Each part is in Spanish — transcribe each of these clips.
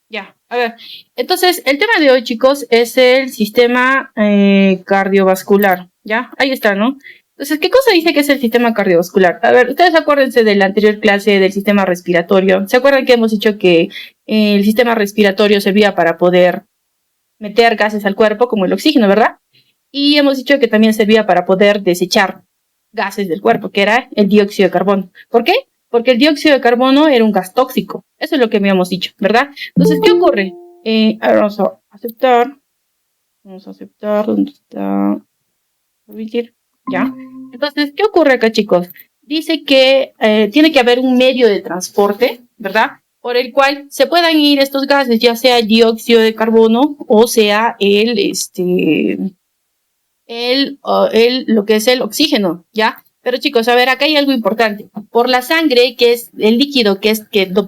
Ya, a ver. Entonces, el tema de hoy, chicos, es el sistema cardiovascular. ¿Ya? Ahí está, ¿no? Entonces, ¿qué cosa dice que es el sistema cardiovascular? A ver, ustedes acuérdense de la anterior clase del sistema respiratorio. ¿Se acuerdan que hemos dicho que el sistema respiratorio servía para poder meter gases al cuerpo, como el oxígeno, ¿verdad? Y hemos dicho que también servía para poder desechar gases del cuerpo, que era el dióxido de carbono. ¿Por qué? Porque el dióxido de carbono era un gas tóxico. Eso es lo que habíamos dicho, ¿verdad? Entonces, ¿qué ocurre? A ver, vamos a aceptar. Vamos a aceptar. ¿Dónde está? Permitir. Ya. Entonces, ¿qué ocurre acá, chicos? Dice que tiene que haber un medio de transporte, ¿verdad? Por el cual se puedan ir estos gases, ya sea el dióxido de carbono o sea lo que es el oxígeno, ¿ya? Pero chicos, a ver, acá hay algo importante. Por la sangre, que es el líquido,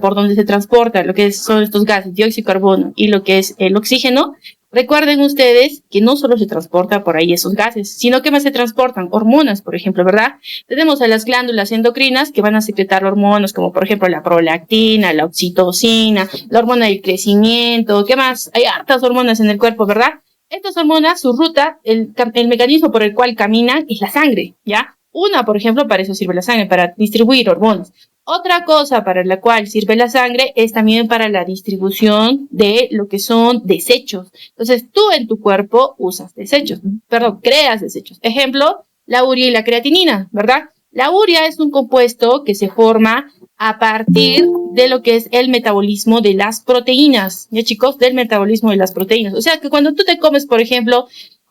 por donde se transporta lo que son estos gases, dióxido de carbono y lo que es el oxígeno, recuerden ustedes que no solo se transporta por ahí esos gases, sino que más se transportan hormonas, por ejemplo, ¿verdad? Tenemos a las glándulas endocrinas que van a secretar hormonas como, por ejemplo, la prolactina, la oxitocina, la hormona del crecimiento, ¿qué más? Hay hartas hormonas en el cuerpo, ¿verdad? Estas hormonas, su ruta, el mecanismo por el cual caminan es la sangre, ¿ya? Una, por ejemplo, para eso sirve la sangre, para distribuir hormonas. Otra cosa para la cual sirve la sangre es también para la distribución de lo que son desechos. Entonces, tú en tu cuerpo usas desechos, creas desechos. Ejemplo, la urea y la creatinina, ¿verdad? La urea es un compuesto que se forma a partir de lo que es el metabolismo de las proteínas, ¿ya chicos? Del metabolismo de las proteínas. O sea que cuando tú te comes, por ejemplo,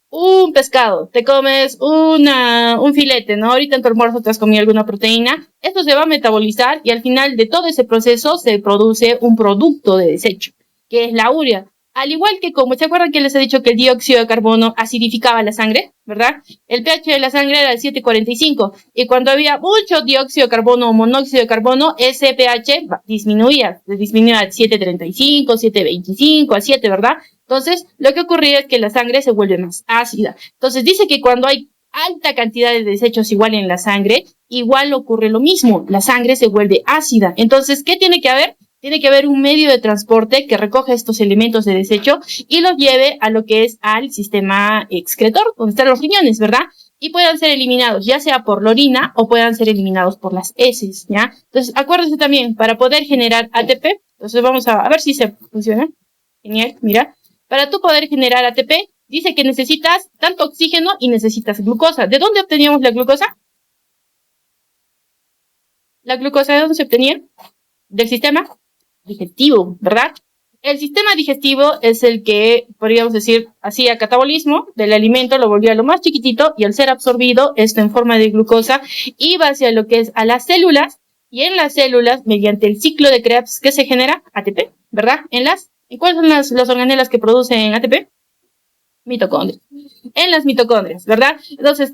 un pescado, te comes un filete, ¿no? Ahorita en tu almuerzo te has comido alguna proteína, esto se va a metabolizar y al final de todo ese proceso se produce un producto de desecho, que es la urea. Al igual que como, ¿se acuerdan que les he dicho que el dióxido de carbono acidificaba la sangre? ¿Verdad? El pH de la sangre era el 7,45 y cuando había mucho dióxido de carbono o monóxido de carbono, ese pH disminuía a 7,35, 7,25, a 7, ¿verdad? Entonces, lo que ocurría es que la sangre se vuelve más ácida. Entonces, dice que cuando hay alta cantidad de desechos igual en la sangre, igual ocurre lo mismo, la sangre se vuelve ácida. Entonces, ¿qué tiene que haber? Tiene que haber un medio de transporte que recoja estos elementos de desecho y los lleve a lo que es al sistema excretor, donde están los riñones, ¿verdad? Y puedan ser eliminados ya sea por la orina o puedan ser eliminados por las heces, ¿ya? Entonces, acuérdense también, para poder generar ATP, entonces vamos a ver si se funciona. Genial, mira. Para tú poder generar ATP, dice que necesitas tanto oxígeno y necesitas glucosa. ¿De dónde obteníamos la glucosa? ¿La glucosa de dónde se obtenía? Del sistema digestivo, ¿verdad? El sistema digestivo es el que, podríamos decir, hacía catabolismo del alimento, lo volvía lo más chiquitito y al ser absorbido, esto en forma de glucosa, iba hacia lo que es a las células y en las células, mediante el ciclo de Krebs, ¿qué se genera? ATP, ¿verdad? ¿Y cuáles son las organelas que producen ATP? Mitocondrias. En las mitocondrias, ¿verdad? Entonces,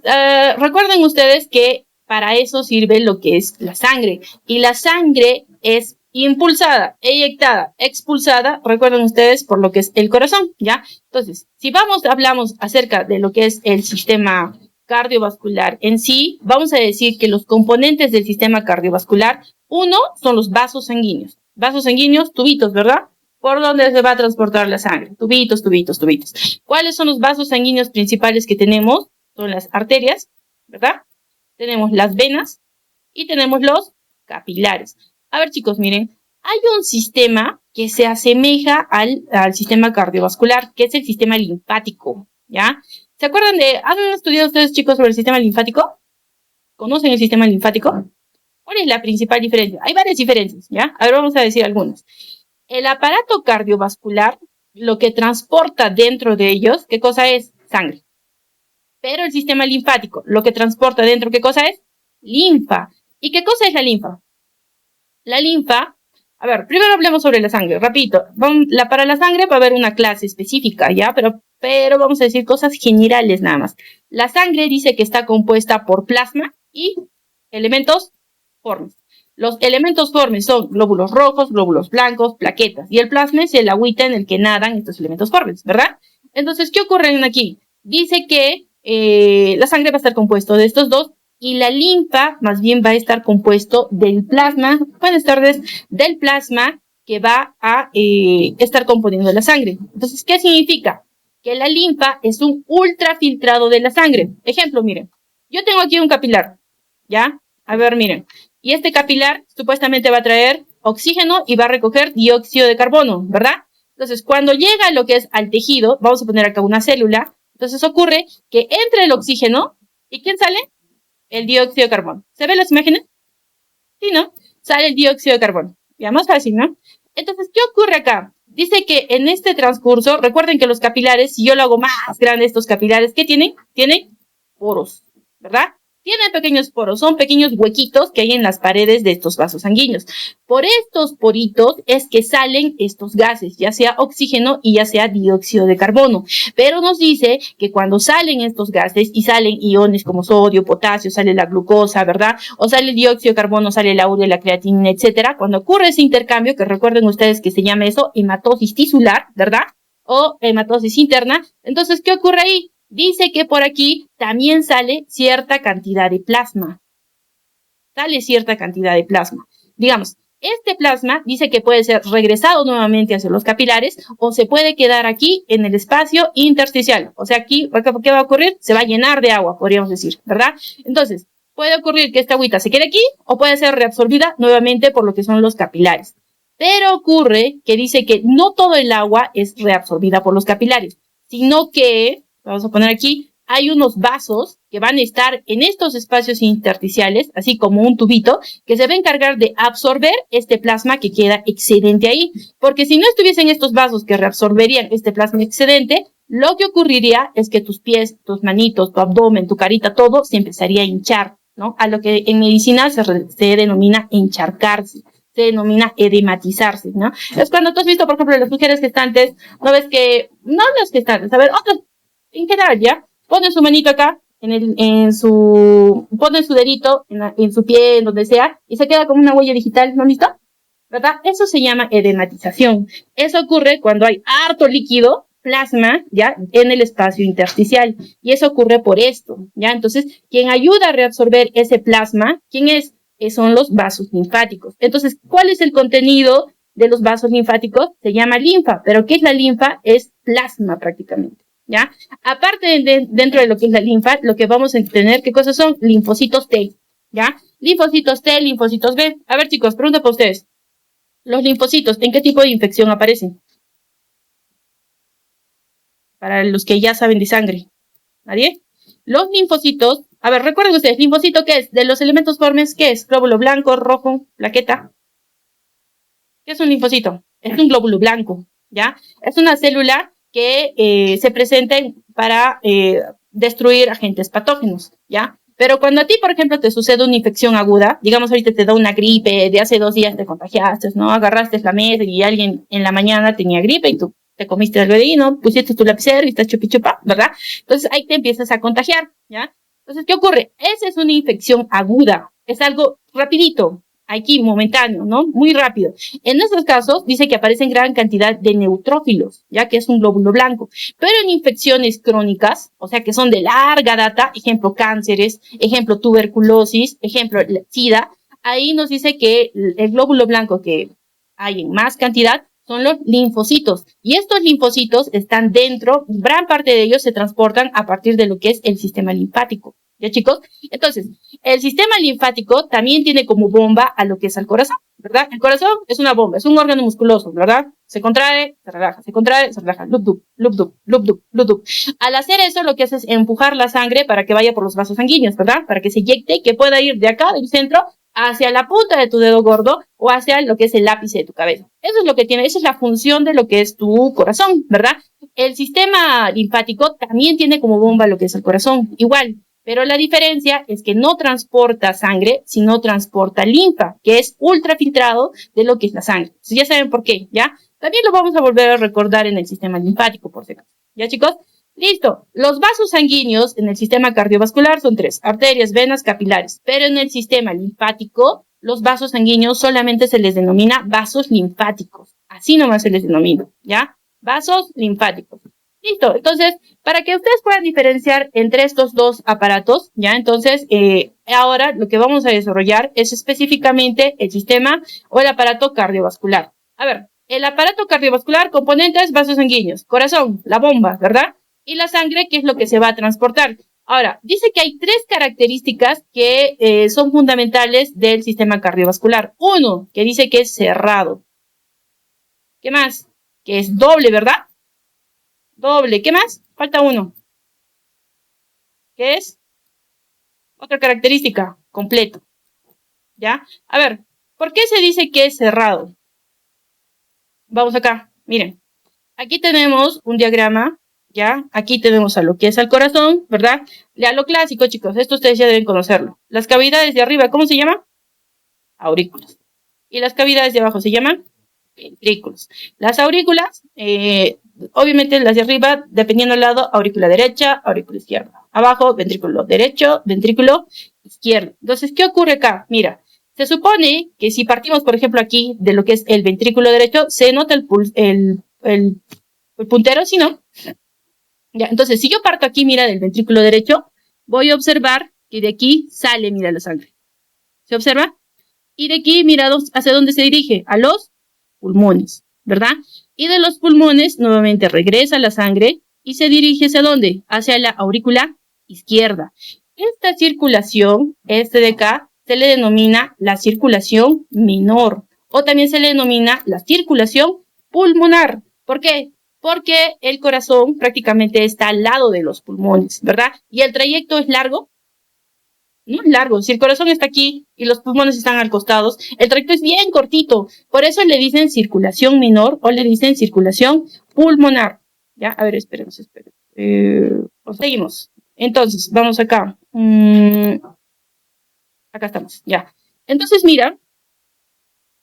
recuerden ustedes que para eso sirve lo que es la sangre. Y la sangre es impulsada, eyectada, expulsada, recuerden ustedes, por lo que es el corazón, ¿ya? Entonces, si hablamos acerca de lo que es el sistema cardiovascular en sí, vamos a decir que los componentes del sistema cardiovascular, uno son los vasos sanguíneos. Vasos sanguíneos, tubitos, ¿verdad? Por donde se va a transportar la sangre. Tubitos, tubitos, tubitos. ¿Cuáles son los vasos sanguíneos principales que tenemos? Son las arterias, ¿verdad? Tenemos las venas y tenemos los capilares. A ver, chicos, miren. Hay un sistema que se asemeja al sistema cardiovascular, que es el sistema linfático, ¿ya? ¿Se acuerdan han estudiado ustedes, chicos, sobre el sistema linfático? ¿Conocen el sistema linfático? ¿Cuál es la principal diferencia? Hay varias diferencias, ¿ya? A ver, vamos a decir algunas. El aparato cardiovascular, lo que transporta dentro de ellos, ¿qué cosa es? Sangre. Pero el sistema linfático, lo que transporta dentro, ¿qué cosa es? Linfa. ¿Y qué cosa es la linfa? La linfa, a ver, primero hablemos sobre la sangre, rapidito. Para la sangre va a haber una clase específica, ¿ya? Pero vamos a decir cosas generales nada más. La sangre dice que está compuesta por plasma y elementos formes. Los elementos formes son glóbulos rojos, glóbulos blancos, plaquetas. Y el plasma es el agüita en el que nadan estos elementos formes, ¿verdad? Entonces, ¿qué ocurre aquí? Dice que la sangre va a estar compuesto de estos dos y la linfa más bien va a estar compuesto del plasma. Buenas tardes, del plasma que va a estar componiendo la sangre. Entonces, ¿qué significa? Que la linfa es un ultrafiltrado de la sangre. Ejemplo, miren, yo tengo aquí un capilar, ¿ya? A ver, miren, y este capilar supuestamente va a traer oxígeno y va a recoger dióxido de carbono, ¿verdad? Entonces, cuando llega lo que es al tejido, vamos a poner acá una célula, entonces ocurre que entra el oxígeno, ¿y quién sale? El dióxido de carbono. ¿Se ven las imágenes? Sí, ¿no? Sale el dióxido de carbono. Ya, más fácil, ¿no? Entonces, ¿qué ocurre acá? Dice que en este transcurso, recuerden que los capilares, si yo lo hago más grande, estos capilares, ¿qué tienen? Tienen poros, ¿verdad? Tienen pequeños poros, son pequeños huequitos que hay en las paredes de estos vasos sanguíneos. Por estos poritos es que salen estos gases, ya sea oxígeno y ya sea dióxido de carbono. Pero nos dice que cuando salen estos gases y salen iones como sodio, potasio, sale la glucosa, ¿verdad? O sale el dióxido de carbono, sale el urea, la creatinina, etcétera. Cuando ocurre ese intercambio, que recuerden ustedes que se llama eso hematosis tisular, ¿verdad? O hematosis interna. Entonces, ¿qué ocurre ahí? Dice que por aquí también sale cierta cantidad de plasma. Sale cierta cantidad de plasma. Digamos, este plasma dice que puede ser regresado nuevamente hacia los capilares o se puede quedar aquí en el espacio intersticial. O sea, aquí, ¿qué va a ocurrir? Se va a llenar de agua, podríamos decir, ¿verdad? Entonces, puede ocurrir que esta agüita se quede aquí o puede ser reabsorbida nuevamente por lo que son los capilares. Pero ocurre que dice que no todo el agua es reabsorbida por los capilares, sino que vamos a poner aquí, hay unos vasos que van a estar en estos espacios intersticiales, así como un tubito, que se va a encargar de absorber este plasma que queda excedente ahí. Porque si no estuviesen estos vasos que reabsorberían este plasma excedente, lo que ocurriría es que tus pies, tus manitos, tu abdomen, tu carita, todo se empezaría a hinchar, ¿no? A lo que en medicina se denomina encharcarse. Se denomina edematizarse, ¿no? Es cuando tú has visto, por ejemplo, las mujeres gestantes, no ves que, no las gestantes, a ver, otras, en general, ¿ya? Ponen su manito acá, ponen su dedito en su pie, en donde sea, y se queda como una huella digital, ¿no listo? ¿Verdad? Eso se llama edematización. Eso ocurre cuando hay harto líquido, plasma, ¿ya? En el espacio intersticial. Y eso ocurre por esto, ¿ya? Entonces, quien ayuda a reabsorber ese plasma, ¿quién es? Son los vasos linfáticos. Entonces, ¿cuál es el contenido de los vasos linfáticos? Se llama linfa, pero ¿qué es la linfa? Es plasma prácticamente, ¿ya? Aparte dentro de lo que es la linfa, lo que vamos a tener, ¿qué cosas son? Linfocitos T, ¿ya? Linfocitos T, linfocitos B. A ver, chicos, pregunta para ustedes. Los linfocitos, ¿en qué tipo de infección aparecen? Para los que ya saben de sangre. ¿Nadie? Los linfocitos, a ver, recuerden ustedes, linfocito, ¿qué es? De los elementos formes, ¿qué es? Glóbulo blanco, rojo, plaqueta. ¿Qué es un linfocito? Es un glóbulo blanco, ¿ya? Es una célula que se presenta para destruir agentes patógenos, ¿ya? Pero cuando a ti, por ejemplo, te sucede una infección aguda, digamos ahorita te da una gripe, de hace 2 días te contagiaste, ¿no? Agarraste la mesa y alguien en la mañana tenía gripe y tú te comiste algo de ahí, ¿no? Pusiste tu lapicero y estás chupi-chupa, ¿verdad? Entonces ahí te empiezas a contagiar, ¿ya? Entonces, ¿qué ocurre? Esa es una infección aguda, es algo rapidito, aquí, momentáneo, ¿no? Muy rápido. En estos casos, dice que aparecen gran cantidad de neutrófilos, ya que es un glóbulo blanco. Pero en infecciones crónicas, o sea, que son de larga data, ejemplo, cánceres, ejemplo, tuberculosis, ejemplo, SIDA, ahí nos dice que el glóbulo blanco que hay en más cantidad son los linfocitos. Y estos linfocitos están dentro, gran parte de ellos se transportan a partir de lo que es el sistema linfático. ¿Ya, chicos? Entonces, el sistema linfático también tiene como bomba a lo que es al corazón, ¿verdad? El corazón es una bomba, es un órgano musculoso, ¿verdad? Se contrae, se relaja, se contrae, se relaja, lup-dup, lup-dup, lup-dup, lup-dup. Al hacer eso, lo que hace es empujar la sangre para que vaya por los vasos sanguíneos, ¿verdad? Para que se inyecte y que pueda ir de acá, del centro, hacia la punta de tu dedo gordo o hacia lo que es el ápice de tu cabeza. Eso es lo que tiene, esa es la función de lo que es tu corazón, ¿verdad? El sistema linfático también tiene como bomba lo que es el corazón, igual. Pero la diferencia es que no transporta sangre, sino transporta linfa, que es ultrafiltrado de lo que es la sangre. Entonces ya saben por qué, ¿ya? También lo vamos a volver a recordar en el sistema linfático, por si acaso. ¿Ya, chicos? Listo. Los vasos sanguíneos en el sistema cardiovascular son 3, arterias, venas, capilares. Pero en el sistema linfático, los vasos sanguíneos solamente se les denomina vasos linfáticos. Así nomás se les denomina, ¿ya? Vasos linfáticos. Listo, entonces, para que ustedes puedan diferenciar entre estos dos aparatos, ¿ya? Entonces, ahora lo que vamos a desarrollar es específicamente el sistema o el aparato cardiovascular. A ver, el aparato cardiovascular, componentes, vasos sanguíneos, corazón, la bomba, ¿verdad? Y la sangre, que es lo que se va a transportar. Ahora, dice que hay 3 características que son fundamentales del sistema cardiovascular. Uno, que dice que es cerrado. ¿Qué más? Que es doble, ¿verdad? Doble. ¿Qué más? Falta uno. ¿Qué es? Otra característica, completo. ¿Ya? A ver, ¿por qué se dice que es cerrado? Vamos acá, miren. Aquí tenemos un diagrama, ¿ya? Aquí tenemos a lo que es el corazón, ¿verdad? A lo clásico, chicos, esto ustedes ya deben conocerlo. Las cavidades de arriba, ¿cómo se llaman? Aurículas. Y las cavidades de abajo se llaman ventrículos. Las aurículas, obviamente las de arriba, dependiendo del lado, aurícula derecha, aurícula izquierda. Abajo, ventrículo derecho, ventrículo izquierdo. Entonces, ¿qué ocurre acá? Mira, se supone que si partimos, por ejemplo, aquí de lo que es el ventrículo derecho, se nota el puntero, si no. Ya, entonces, si yo parto aquí, mira, del ventrículo derecho, voy a observar que de aquí sale, mira, la sangre. ¿Se observa? Y de aquí, mira, ¿hacia dónde se dirige? A los pulmones, ¿verdad? Y de los pulmones, nuevamente regresa la sangre y se dirige ¿hacia dónde? Hacia la aurícula izquierda. Esta circulación, este de acá, se le denomina la circulación menor o también se le denomina la circulación pulmonar. ¿Por qué? Porque el corazón prácticamente está al lado de los pulmones, ¿verdad? Y el trayecto es largo. No es largo, si el corazón está aquí y los pulmones están al costado, el trayecto es bien cortito. Por eso le dicen circulación menor o le dicen circulación pulmonar. Ya, a ver, esperemos. Seguimos. Entonces, vamos acá. Acá estamos, ya. Entonces, mira,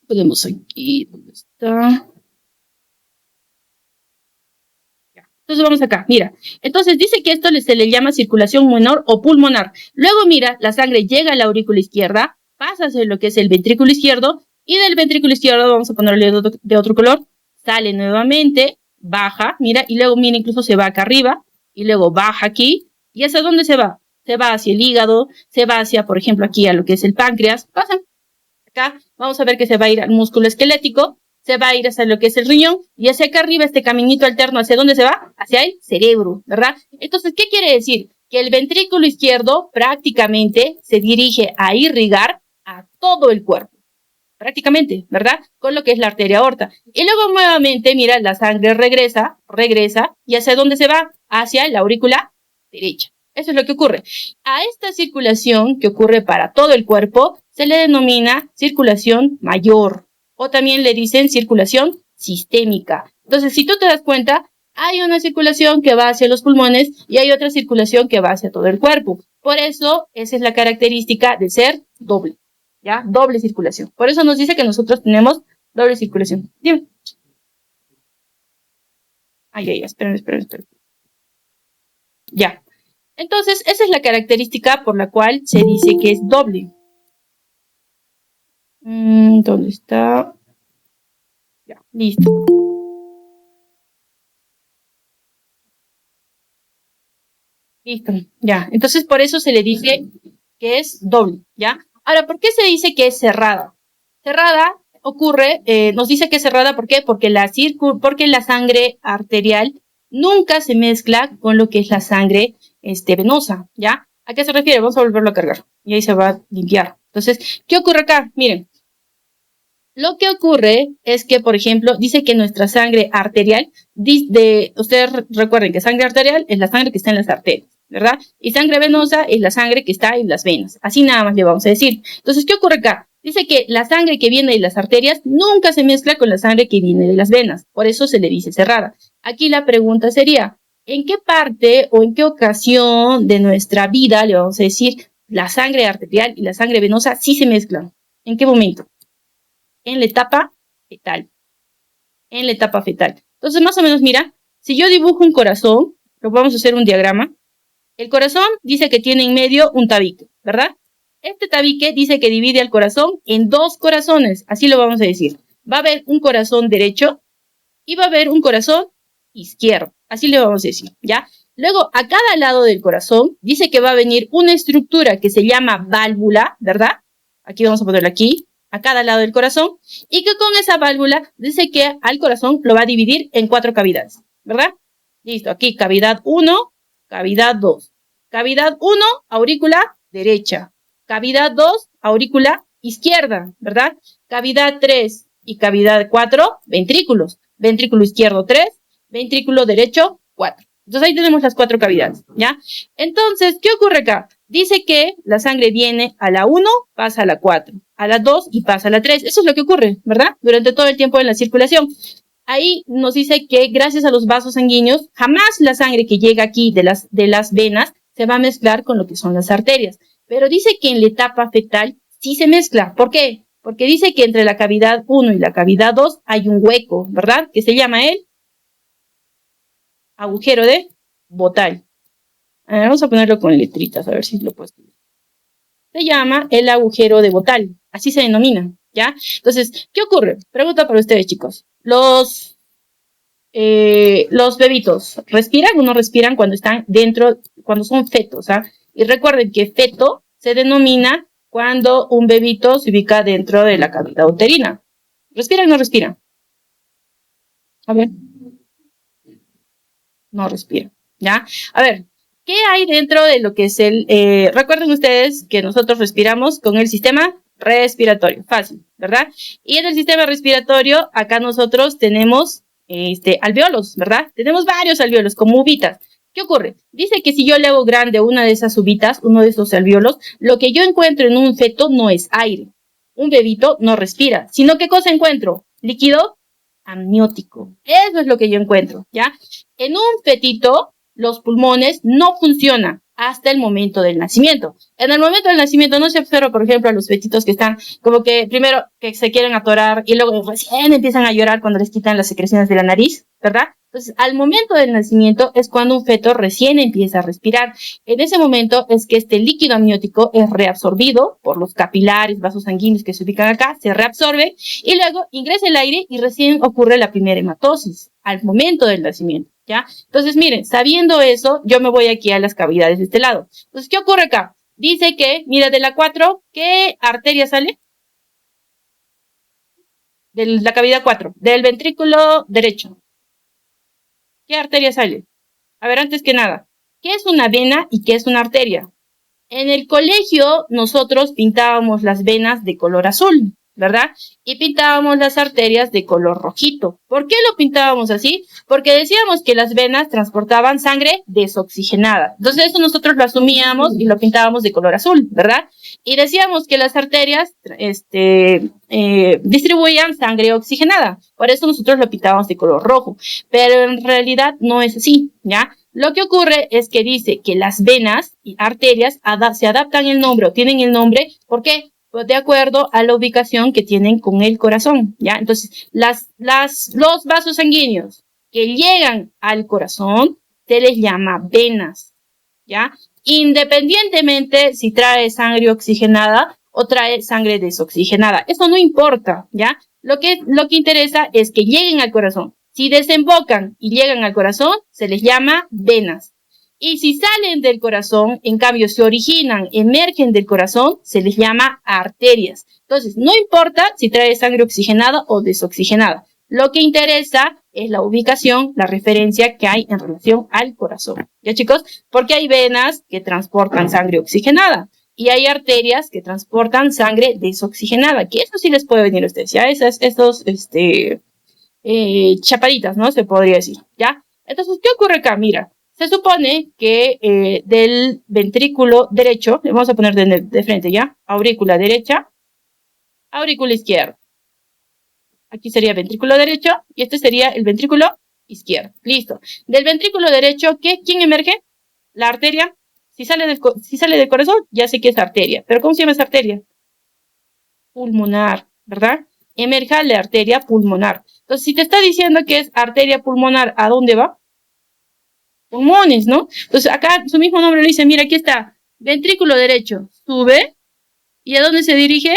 podemos aquí, ¿dónde está? Entonces vamos acá, mira. Entonces dice que esto se le llama circulación menor o pulmonar. Luego mira, la sangre llega a la aurícula izquierda, pasa hacia lo que es el ventrículo izquierdo y del ventrículo izquierdo, vamos a ponerle de otro color, sale nuevamente, baja, mira, y luego mira, incluso se va acá arriba y luego baja aquí. ¿Y hacia dónde se va? Se va hacia el hígado, se va hacia, por ejemplo, aquí a lo que es el páncreas. Pasa. Acá vamos a ver que se va a ir al músculo esquelético, se va a ir hacia lo que es el riñón y hacia acá arriba este caminito alterno, ¿hacia dónde se va? Hacia el cerebro, ¿verdad? Entonces, ¿qué quiere decir? Que el ventrículo izquierdo prácticamente se dirige a irrigar a todo el cuerpo, prácticamente, ¿verdad? Con lo que es la arteria aorta. Y luego nuevamente, mira, la sangre regresa, ¿y hacia dónde se va? Hacia la aurícula derecha. Eso es lo que ocurre. A esta circulación que ocurre para todo el cuerpo se le denomina circulación mayor o también le dicen circulación sistémica. Entonces, si tú te das cuenta, hay una circulación que va hacia los pulmones y hay otra circulación que va hacia todo el cuerpo. Por eso, esa es la característica de ser doble, ¿ya? Doble circulación. Por eso nos dice que nosotros tenemos doble circulación. Dime. Ay, esperen. Ya. Entonces, esa es la característica por la cual se dice que es doble. ¿Dónde está? Ya, listo. Listo, ya. Entonces, por eso se le dice que es doble, ¿ya? Ahora, ¿por qué se dice que es cerrada? Cerrada ocurre, nos dice que es cerrada, ¿por qué? Porque la sangre arterial nunca se mezcla con lo que es la sangre venosa, ¿ya? ¿A qué se refiere? Vamos a volverlo a cargar y ahí se va a limpiar. Entonces, ¿qué ocurre acá? Miren, lo que ocurre es que, por ejemplo, dice que nuestra sangre arterial, ustedes recuerden que sangre arterial es la sangre que está en las arterias, ¿verdad? Y sangre venosa es la sangre que está en las venas. Así nada más le vamos a decir. Entonces, ¿qué ocurre acá? Dice que la sangre que viene de las arterias nunca se mezcla con la sangre que viene de las venas. Por eso se le dice cerrada. Aquí la pregunta sería, ¿en qué parte o en qué ocasión de nuestra vida, le vamos a decir, la sangre arterial y la sangre venosa sí se mezclan? ¿En qué momento? En la etapa fetal. En la etapa fetal. Entonces, más o menos, mira, si yo dibujo un corazón, lo vamos a hacer un diagrama. El corazón dice que tiene en medio un tabique, ¿verdad? Este tabique dice que divide al corazón en 2 corazones, así lo vamos a decir. Va a haber un corazón derecho y va a haber un corazón izquierdo, así le vamos a decir, ¿ya? Luego, a cada lado del corazón dice que va a venir una estructura que se llama válvula, ¿verdad? Aquí vamos a ponerla aquí. a cada lado del corazón y que con esa válvula dice que al corazón lo va a dividir en 4 cavidades, ¿verdad? Listo, aquí cavidad 1, cavidad 2. Cavidad 1, aurícula derecha. Cavidad 2, aurícula izquierda, ¿verdad? Cavidad 3 y cavidad 4, ventrículos. Ventrículo izquierdo 3, ventrículo derecho 4. Entonces ahí tenemos las 4 cavidades, ¿ya? Entonces, ¿qué ocurre acá? Dice que la sangre viene a la 1, pasa a la 4, a la 2 y pasa a la 3. Eso es lo que ocurre, ¿verdad? Durante todo el tiempo de la circulación. Ahí nos dice que gracias a los vasos sanguíneos, jamás la sangre que llega aquí de las venas se va a mezclar con lo que son las arterias. Pero dice que en la etapa fetal sí se mezcla. ¿Por qué? Porque dice que entre la cavidad 1 y la cavidad 2 hay un hueco, ¿verdad? Que se llama el agujero de Bottal. Vamos a ponerlo con letritas, a ver si lo puedo escribir. Se llama el agujero de Bottal, así se denomina, ¿ya? Entonces, ¿qué ocurre? Pregunta para ustedes, chicos. Los bebitos, ¿respiran o no respiran cuando están dentro, cuando son fetos? ¿Ah? Y recuerden que feto se denomina cuando un bebito se ubica dentro de la cavidad uterina. ¿Respiran o no respiran? A ver. No respiran, ¿ya? A ver, ¿qué hay dentro de lo que es recuerden ustedes que nosotros respiramos con el sistema respiratorio, fácil, ¿verdad? Y en el sistema respiratorio, acá nosotros tenemos alveolos, ¿verdad? Tenemos varios alveolos, como uvitas. ¿Qué ocurre? Dice que si yo le hago grande una de esas uvitas, uno de esos alveolos, lo que yo encuentro en un feto no es aire. Un bebito no respira, sino ¿qué cosa encuentro? Líquido amniótico. Eso es lo que yo encuentro, ¿ya? En un fetito, los pulmones no funcionan hasta el momento del nacimiento. En el momento del nacimiento no se observa, por ejemplo, a los fetitos que están como que primero que se quieren atorar y luego recién empiezan a llorar cuando les quitan las secreciones de la nariz, ¿verdad? Entonces, al momento del nacimiento es cuando un feto recién empieza a respirar. En ese momento es que este líquido amniótico es reabsorbido por los capilares, vasos sanguíneos que se ubican acá, se reabsorbe y luego ingresa el aire y recién ocurre la primera hematosis al momento del nacimiento, ¿ya? Entonces, miren, sabiendo eso, yo me voy aquí a las cavidades de este lado. Entonces, ¿qué ocurre acá? Dice que, mira, de la 4, ¿qué arteria sale? De la cavidad 4, del ventrículo derecho. ¿Qué arteria sale? A ver, antes que nada, ¿qué es una vena y qué es una arteria? En el colegio nosotros pintábamos las venas de color azul, ¿verdad? Y pintábamos las arterias de color rojito. ¿Por qué lo pintábamos así? Porque decíamos que las venas transportaban sangre desoxigenada. Entonces eso nosotros lo asumíamos y lo pintábamos de color azul, ¿verdad? Y decíamos que las arterias distribuían sangre oxigenada. Por eso nosotros lo pintábamos de color rojo. Pero en realidad no es así, ¿ya? Lo que ocurre es que dice que las venas y arterias se adaptan el nombre o tienen el nombre, ¿por qué? Pues de acuerdo a la ubicación que tienen con el corazón, ¿ya? Entonces, los vasos sanguíneos que llegan al corazón se les llama venas, ¿ya? Independientemente si trae sangre oxigenada o trae sangre desoxigenada. Eso no importa, ¿ya? Lo que interesa es que lleguen al corazón. Si desembocan y llegan al corazón, se les llama venas. Y si salen del corazón, en cambio, se originan, emergen del corazón, se les llama arterias. Entonces, no importa si trae sangre oxigenada o desoxigenada. Lo que interesa es la ubicación, la referencia que hay en relación al corazón. ¿Ya, chicos? Porque hay venas que transportan sangre oxigenada y hay arterias que transportan sangre desoxigenada, que eso sí les puede venir a ustedes, ¿ya? Estos chapaditas, ¿no? Se podría decir, ¿ya? Entonces, ¿qué ocurre acá? Mira, se supone que del ventrículo derecho, le vamos a poner de frente, ¿ya? Aurícula derecha, aurícula izquierda. Aquí sería ventrículo derecho y este sería el ventrículo izquierdo. Listo. Del ventrículo derecho, ¿quién emerge? La arteria. Si sale del corazón, ya sé que es arteria. ¿Pero cómo se llama esa arteria? Pulmonar, ¿verdad? Emerge la arteria pulmonar. Entonces, si te está diciendo que es arteria pulmonar, ¿a dónde va? Pulmones, ¿no? Entonces, acá su mismo nombre lo dice, mira, aquí está, ventrículo derecho, sube, ¿y a dónde se dirige?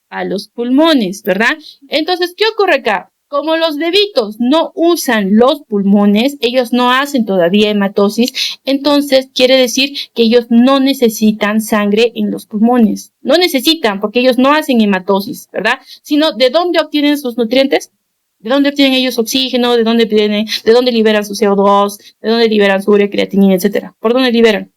A los pulmones, ¿verdad? Entonces, ¿qué ocurre acá? Como los bebitos no usan los pulmones, ellos no hacen todavía hematosis, entonces quiere decir que ellos no necesitan sangre en los pulmones. No necesitan porque ellos no hacen hematosis, ¿verdad? Sino, ¿de dónde obtienen sus nutrientes? ¿De dónde obtienen ellos oxígeno? ¿De dónde liberan su CO2? ¿De dónde liberan su urea, creatinina, etcétera? ¿Por dónde liberan?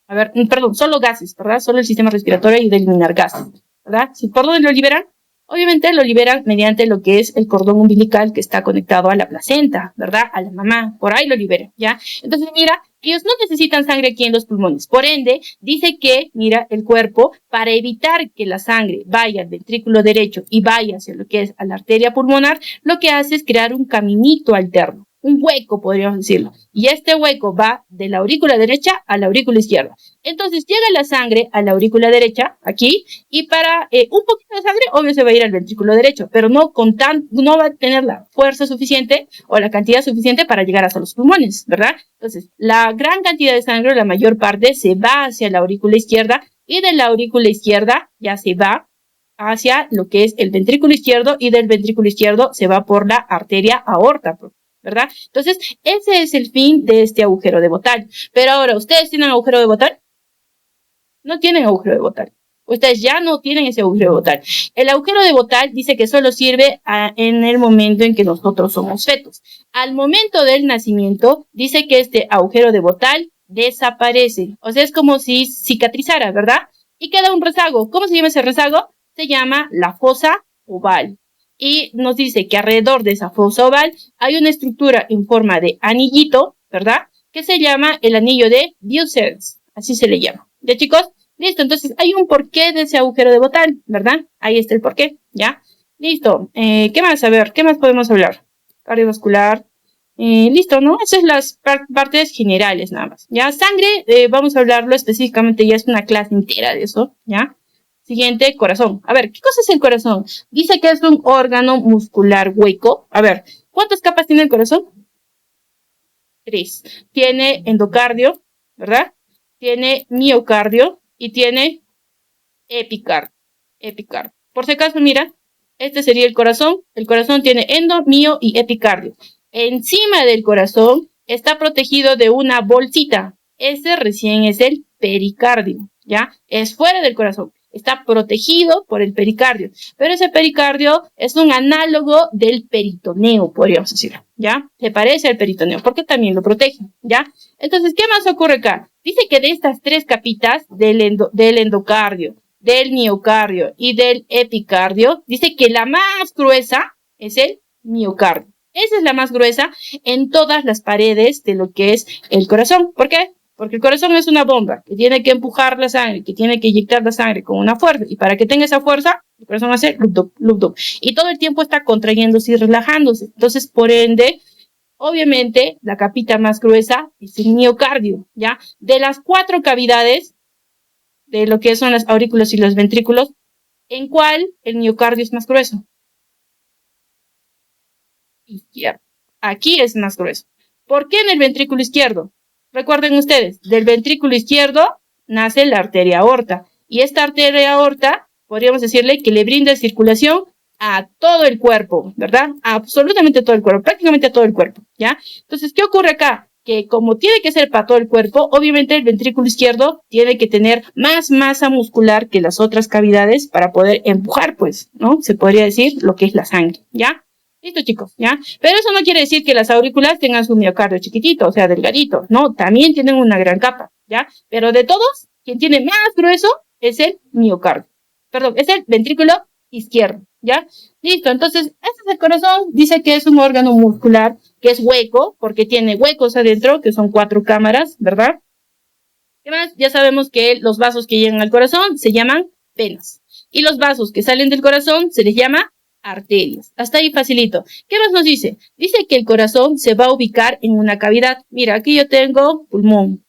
A ver, perdón, solo gases, ¿verdad? Solo el sistema respiratorio y de eliminar gases, ¿verdad? ¿Por dónde lo liberan? Obviamente lo liberan mediante lo que es el cordón umbilical que está conectado a la placenta, ¿verdad? A la mamá, por ahí lo liberan, ¿ya? Entonces, mira, ellos no necesitan sangre aquí en los pulmones. Por ende, dice que, mira, el cuerpo, para evitar que la sangre vaya al ventrículo derecho y vaya hacia lo que es a la arteria pulmonar, lo que hace es crear un caminito alterno. Un hueco, podríamos decirlo. Y este hueco va de la aurícula derecha a la aurícula izquierda. Entonces llega la sangre a la aurícula derecha, aquí, y para un poquito de sangre, obvio se va a ir al ventrículo derecho, pero no va a tener la fuerza suficiente o la cantidad suficiente para llegar hasta los pulmones, ¿verdad? Entonces, la gran cantidad de sangre, la mayor parte, se va hacia la aurícula izquierda y de la aurícula izquierda ya se va hacia lo que es el ventrículo izquierdo y del ventrículo izquierdo se va por la arteria aorta, ¿verdad? Entonces, ese es el fin de este agujero de Bottal. Pero ahora, ¿ustedes tienen agujero de Bottal? No tienen agujero de Bottal. Ustedes ya no tienen ese agujero de Bottal. El agujero de Bottal dice que solo sirve en el momento en que nosotros somos fetos. Al momento del nacimiento, dice que este agujero de Bottal desaparece. O sea, es como si cicatrizara, ¿verdad? Y queda un rezago. ¿Cómo se llama ese rezago? Se llama la fosa oval. Y nos dice que alrededor de esa fosa oval hay una estructura en forma de anillito, ¿verdad? Que se llama el anillo de Bussers. Así se le llama. ¿Ya, chicos? Listo, entonces hay un porqué de ese agujero de Bottal, ¿verdad? Ahí está el porqué, ¿ya? Listo. ¿Qué más? A ver, ¿qué más podemos hablar? Cardiovascular. Listo, ¿no? Esas son las partes generales nada más. ¿Ya? Sangre, vamos a hablarlo específicamente, ya es una clase entera de eso, ¿ya? Siguiente, corazón. A ver, ¿qué cosa es el corazón? Dice que es un órgano muscular hueco. A ver, ¿cuántas capas tiene el corazón? 3. Tiene endocardio, ¿verdad? Tiene miocardio y tiene epicardio. Por si acaso, mira, este sería el corazón. El corazón tiene endo, mio y epicardio. Encima del corazón está protegido de una bolsita. Ese recién es el pericardio, ¿ya? Es fuera del corazón. Está protegido por el pericardio. Pero ese pericardio es un análogo del peritoneo, podríamos decirlo, ¿ya? Se parece al peritoneo porque también lo protege, ¿ya? Entonces, ¿qué más ocurre acá? Dice que de estas 3 capitas del endocardio, del miocardio y del epicardio, dice que la más gruesa es el miocardio. Esa es la más gruesa en todas las paredes de lo que es el corazón. ¿Por qué? Porque el corazón es una bomba que tiene que empujar la sangre, que tiene que inyectar la sangre con una fuerza. Y para que tenga esa fuerza, el corazón hace lup-dup. Y todo el tiempo está contrayéndose y relajándose. Entonces, por ende, obviamente, la capita más gruesa es el miocardio, ¿ya? De las 4 cavidades de lo que son las aurículas y los ventrículos, ¿en cuál el miocardio es más grueso? Izquierdo. Aquí es más grueso. ¿Por qué en el ventrículo izquierdo? Recuerden ustedes, del ventrículo izquierdo nace la arteria aorta. Y esta arteria aorta, podríamos decirle que le brinda circulación a todo el cuerpo, ¿verdad? A absolutamente todo el cuerpo, prácticamente a todo el cuerpo, ¿ya? Entonces, ¿qué ocurre acá? Que como tiene que ser para todo el cuerpo, obviamente el ventrículo izquierdo tiene que tener más masa muscular que las otras cavidades para poder empujar, pues, ¿no? Se podría decir lo que es la sangre, ¿ya? Listo, chicos, ¿ya? Pero eso no quiere decir que las aurículas tengan su miocardio chiquitito, o sea, delgadito, ¿no? También tienen una gran capa, ¿ya? Pero de todos, quien tiene más grueso es el miocardio. Perdón, es el ventrículo izquierdo, ¿ya? Listo, entonces, este es el corazón, dice que es un órgano muscular que es hueco, porque tiene huecos adentro, que son 4 cámaras, ¿verdad? ¿Qué más? Ya sabemos que los vasos que llegan al corazón se llaman venas. Y los vasos que salen del corazón se les llama arterias. Hasta ahí facilito. ¿Qué más nos dice? Dice que el corazón se va a ubicar en una cavidad. Mira, aquí yo tengo pulmón,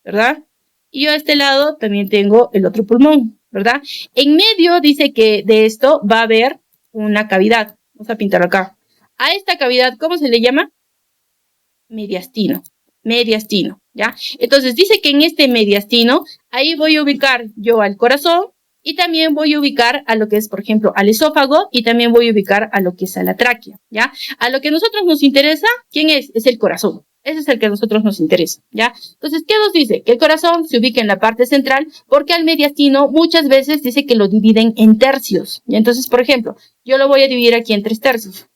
¿verdad? Y yo a este lado también tengo el otro pulmón, ¿verdad? En medio dice que de esto va a haber una cavidad. Vamos a pintar acá. A esta cavidad, ¿cómo se le llama? Mediastino. Mediastino, ¿ya? Entonces dice que en este mediastino, ahí voy a ubicar yo al corazón Y también voy a ubicar a lo que es, por ejemplo, al esófago y también voy a ubicar a lo que es a la tráquea, ¿ya? A lo que a nosotros nos interesa, ¿quién es? Es el corazón. Ese es el que a nosotros nos interesa, ¿ya? Entonces, ¿qué nos dice? Que el corazón se ubica en la parte central porque al mediastino muchas veces dice que lo dividen en tercios. Y entonces, por ejemplo, yo lo voy a dividir aquí en 3 tercios.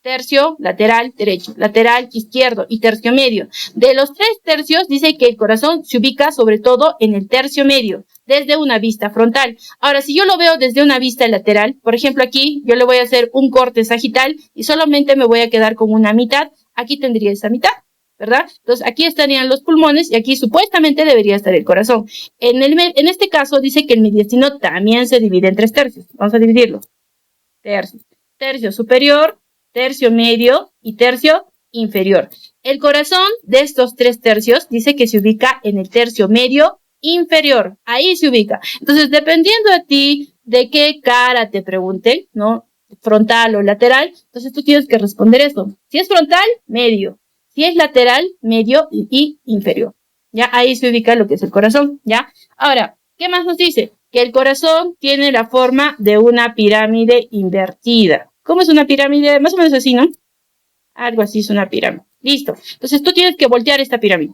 Tercio lateral derecho, lateral izquierdo y tercio medio. De los 3 tercios dice que el corazón se ubica sobre todo en el tercio medio, desde una vista frontal. Ahora, si yo lo veo desde una vista lateral, por ejemplo aquí, yo le voy a hacer un corte sagital y solamente me voy a quedar con una mitad. Aquí tendría esa mitad, ¿verdad? Entonces aquí estarían los pulmones y aquí supuestamente debería estar el corazón. En este caso dice que el mediastino también se divide en 3 tercios. Vamos a dividirlo. Tercios. Tercio superior, tercio medio y tercio inferior. El corazón de estos 3 tercios dice que se ubica en el tercio medio inferior. Ahí se ubica. Entonces, dependiendo de ti, de qué cara te pregunten, ¿no? Frontal o lateral, entonces tú tienes que responder esto. Si es frontal, medio. Si es lateral, medio y inferior. Ya ahí se ubica lo que es el corazón, ¿ya? Ahora, ¿qué más nos dice? Que el corazón tiene la forma de una pirámide invertida. ¿Cómo es una pirámide? Más o menos así, ¿no? Algo así es una pirámide. Listo. Entonces tú tienes que voltear esta pirámide.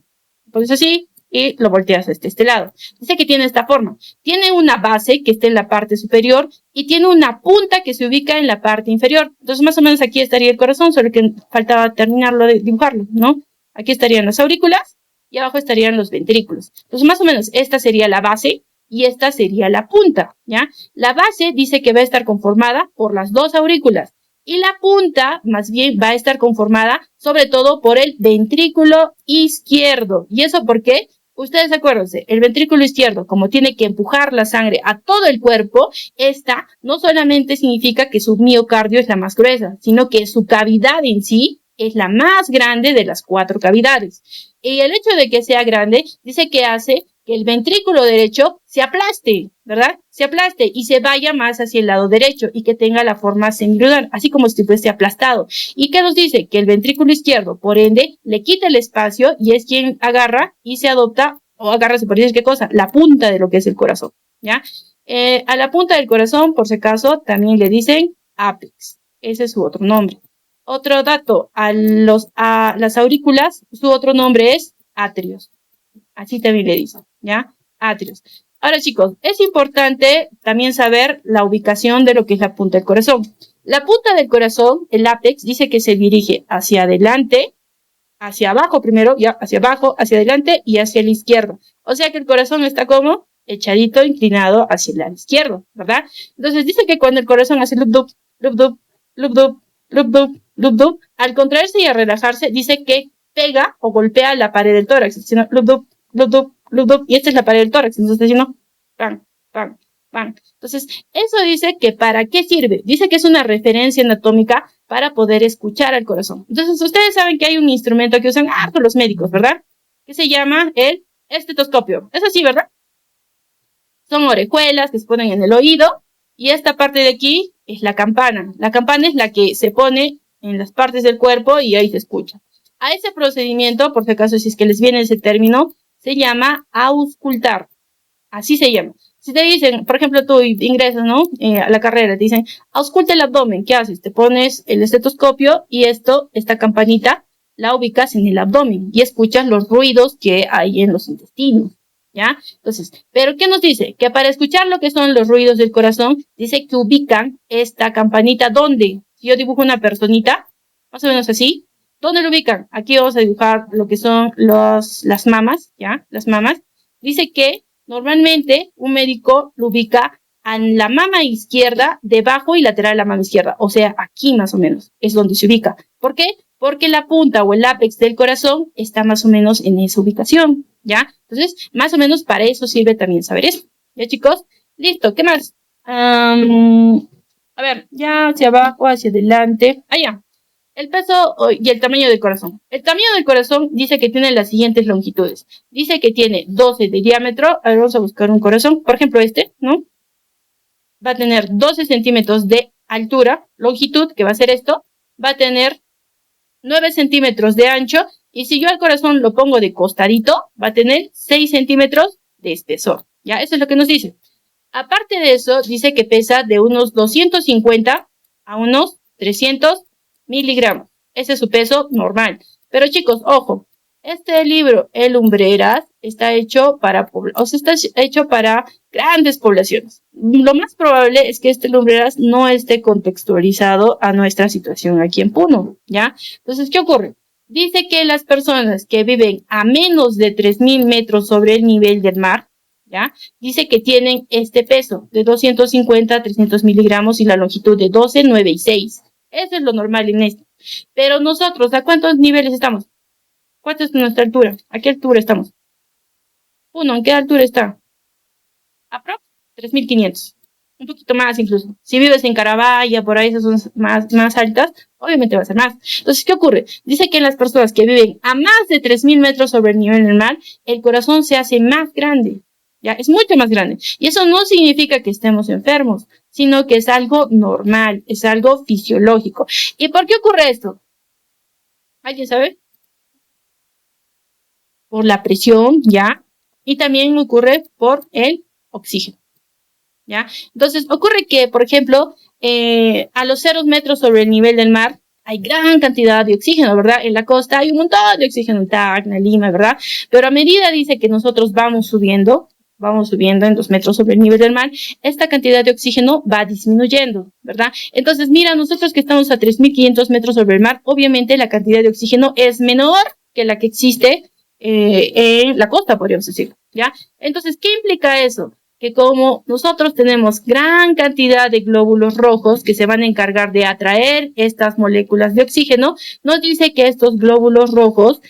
Pones así y lo volteas hasta este lado. Dice que tiene esta forma. Tiene una base que está en la parte superior y tiene una punta que se ubica en la parte inferior. Entonces más o menos aquí estaría el corazón, solo que faltaba terminarlo de dibujarlo, ¿no? Aquí estarían las aurículas y abajo estarían los ventrículos. Entonces más o menos esta sería la base y esta sería la punta, ¿ya? La base dice que va a estar conformada por las 2 aurículas y la punta más bien va a estar conformada sobre todo por el ventrículo izquierdo. ¿Y eso por qué? Ustedes acuérdense, el ventrículo izquierdo, como tiene que empujar la sangre a todo el cuerpo, esta no solamente significa que su miocardio es la más gruesa, sino que su cavidad en sí es la más grande de las 4 cavidades. Y el hecho de que sea grande dice que hace que el ventrículo derecho se aplaste, ¿verdad? Se aplaste y se vaya más hacia el lado derecho y que tenga la forma semilunar, así como si fuese aplastado. ¿Y qué nos dice? Que el ventrículo izquierdo, por ende, le quita el espacio y es quien agarra y se adopta, o agarra, se podría decir, ¿qué cosa? La punta de lo que es el corazón, ¿ya? A la punta del corazón, por si acaso, también le dicen ápex. Ese es su otro nombre. Otro dato, a las aurículas, su otro nombre es atrios. Así también le dicen, ¿ya? Atrios. Ahora, chicos, es importante también saber la ubicación de lo que es la punta del corazón. La punta del corazón, el ápex, dice que se dirige hacia adelante, hacia abajo primero, ya, hacia abajo, hacia adelante y hacia la izquierda. O sea que el corazón está como echadito, inclinado hacia el lado izquierdo, ¿verdad? Entonces dice que cuando el corazón hace loop-dup, loop-dup, loop-dup, loop-dup, loop-dup, al contraerse y a relajarse, dice que pega o golpea la pared del tórax, diciendo loop-dup, loop-dup, loop-dup, y esta es la pared del tórax, entonces está diciendo pam, pam, pam. Entonces, eso dice que ¿para qué sirve? Dice que es una referencia anatómica para poder escuchar al corazón. Entonces, ustedes saben que hay un instrumento que usan harto los médicos, ¿verdad? Que se llama el estetoscopio. Es así, ¿verdad? Son orejuelas que se ponen en el oído y esta parte de aquí es la campana. La campana es la que se pone en las partes del cuerpo y ahí se escucha. A ese procedimiento, por si acaso si es que les viene ese término, se llama auscultar. Así se llama. Si te dicen, por ejemplo, tú ingresas, ¿no? A la carrera, te dicen, ausculta el abdomen. ¿Qué haces? Te pones el estetoscopio y esta campanita, la ubicas en el abdomen y escuchas los ruidos que hay en los intestinos, ¿ya? Entonces, ¿pero qué nos dice? Que para escuchar lo que son los ruidos del corazón, dice que ubican esta campanita, ¿dónde? Si yo dibujo una personita, más o menos así, ¿dónde lo ubican? Aquí vamos a dibujar lo que son las mamas, ¿ya? Las mamas. Dice que normalmente un médico lo ubica en la mama izquierda, debajo y lateral de la mama izquierda. O sea, aquí más o menos es donde se ubica. ¿Por qué? Porque la punta o el ápex del corazón está más o menos en esa ubicación, ¿ya? Entonces, más o menos para eso sirve también saber eso. ¿Ya, chicos? Listo, ¿qué más? A ver, ya hacia abajo, hacia adelante. Allá. El peso y el tamaño del corazón. El tamaño del corazón dice que tiene las siguientes longitudes. Dice que tiene 12 de diámetro. A ver, vamos a buscar un corazón. Por ejemplo, este, ¿no? Va a tener 12 centímetros de altura, longitud, que va a ser esto. Va a tener 9 centímetros de ancho. Y si yo al corazón lo pongo de costadito, va a tener 6 centímetros de espesor. ¿Ya? Eso es lo que nos dice. Aparte de eso, dice que pesa de unos 250 a unos 300 miligramos. Ese es su peso normal. Pero chicos, ojo, este libro, El Lumbreras, está hecho para grandes poblaciones. Lo más probable es que este Lumbreras no esté contextualizado a nuestra situación aquí en Puno, ¿ya? Entonces, ¿qué ocurre? Dice que las personas que viven a menos de 3.000 metros sobre el nivel del mar, ¿ya? Dice que tienen este peso de 250 a 300 miligramos y la longitud de 12, 9 y 6. Eso es lo normal en esto. Pero nosotros, ¿a cuántos niveles estamos? ¿Cuánto es nuestra altura? ¿A qué altura estamos? ¿En qué altura está? Aprox 3.500. Un poquito más incluso. Si vives en Carabaya, por ahí esas son más altas, obviamente va a ser más. Entonces, ¿qué ocurre? Dice que en las personas que viven a más de 3.000 metros sobre el nivel del mar, el corazón se hace más grande. Ya, es mucho más grande. Y eso no significa que estemos enfermos, sino que es algo normal, es algo fisiológico. ¿Y por qué ocurre esto? ¿Alguien sabe? Por la presión, ¿ya? Y también ocurre por el oxígeno, ¿ya? Entonces, ocurre que, por ejemplo, a los 0 metros sobre el nivel del mar, hay gran cantidad de oxígeno, ¿verdad? En la costa hay un montón de oxígeno en Tacna, en Lima, ¿verdad? Pero a medida, dice, que nosotros vamos subiendo en 2 metros sobre el nivel del mar, esta cantidad de oxígeno va disminuyendo, ¿verdad? Entonces, mira, nosotros que estamos a 3.500 metros sobre el mar, obviamente la cantidad de oxígeno es menor que la que existe en la costa, podríamos decir, ¿ya? Entonces, ¿qué implica eso? Que como nosotros tenemos gran cantidad de glóbulos rojos que se van a encargar de atraer estas moléculas de oxígeno, nos dice que estos glóbulos rojos,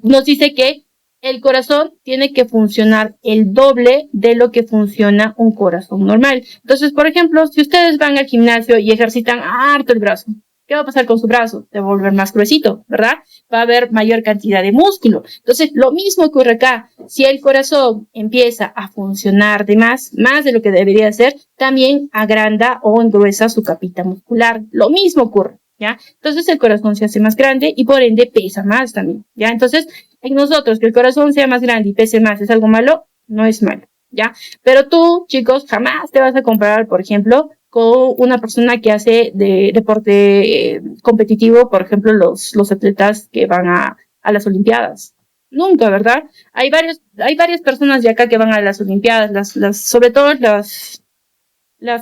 nos dice que el corazón tiene que funcionar el doble de lo que funciona un corazón normal. Entonces, por ejemplo, si ustedes van al gimnasio y ejercitan harto el brazo, ¿qué va a pasar con su brazo? Se va a volver más gruesito, ¿verdad? Va a haber mayor cantidad de músculo. Entonces, lo mismo ocurre acá. Si el corazón empieza a funcionar de más de lo que debería hacer, también agranda o engruesa su capita muscular. Lo mismo ocurre, ¿ya? Entonces, el corazón se hace más grande y por ende pesa más también, ¿ya? Entonces, en nosotros, que el corazón sea más grande y pese más, ¿es algo malo? No es malo, ¿ya? Pero tú, chicos, jamás te vas a comparar, por ejemplo, con una persona que hace de deporte competitivo, por ejemplo, los atletas que van a las Olimpiadas. Nunca, ¿verdad? Hay varias personas de acá que van a las Olimpiadas, sobre todo las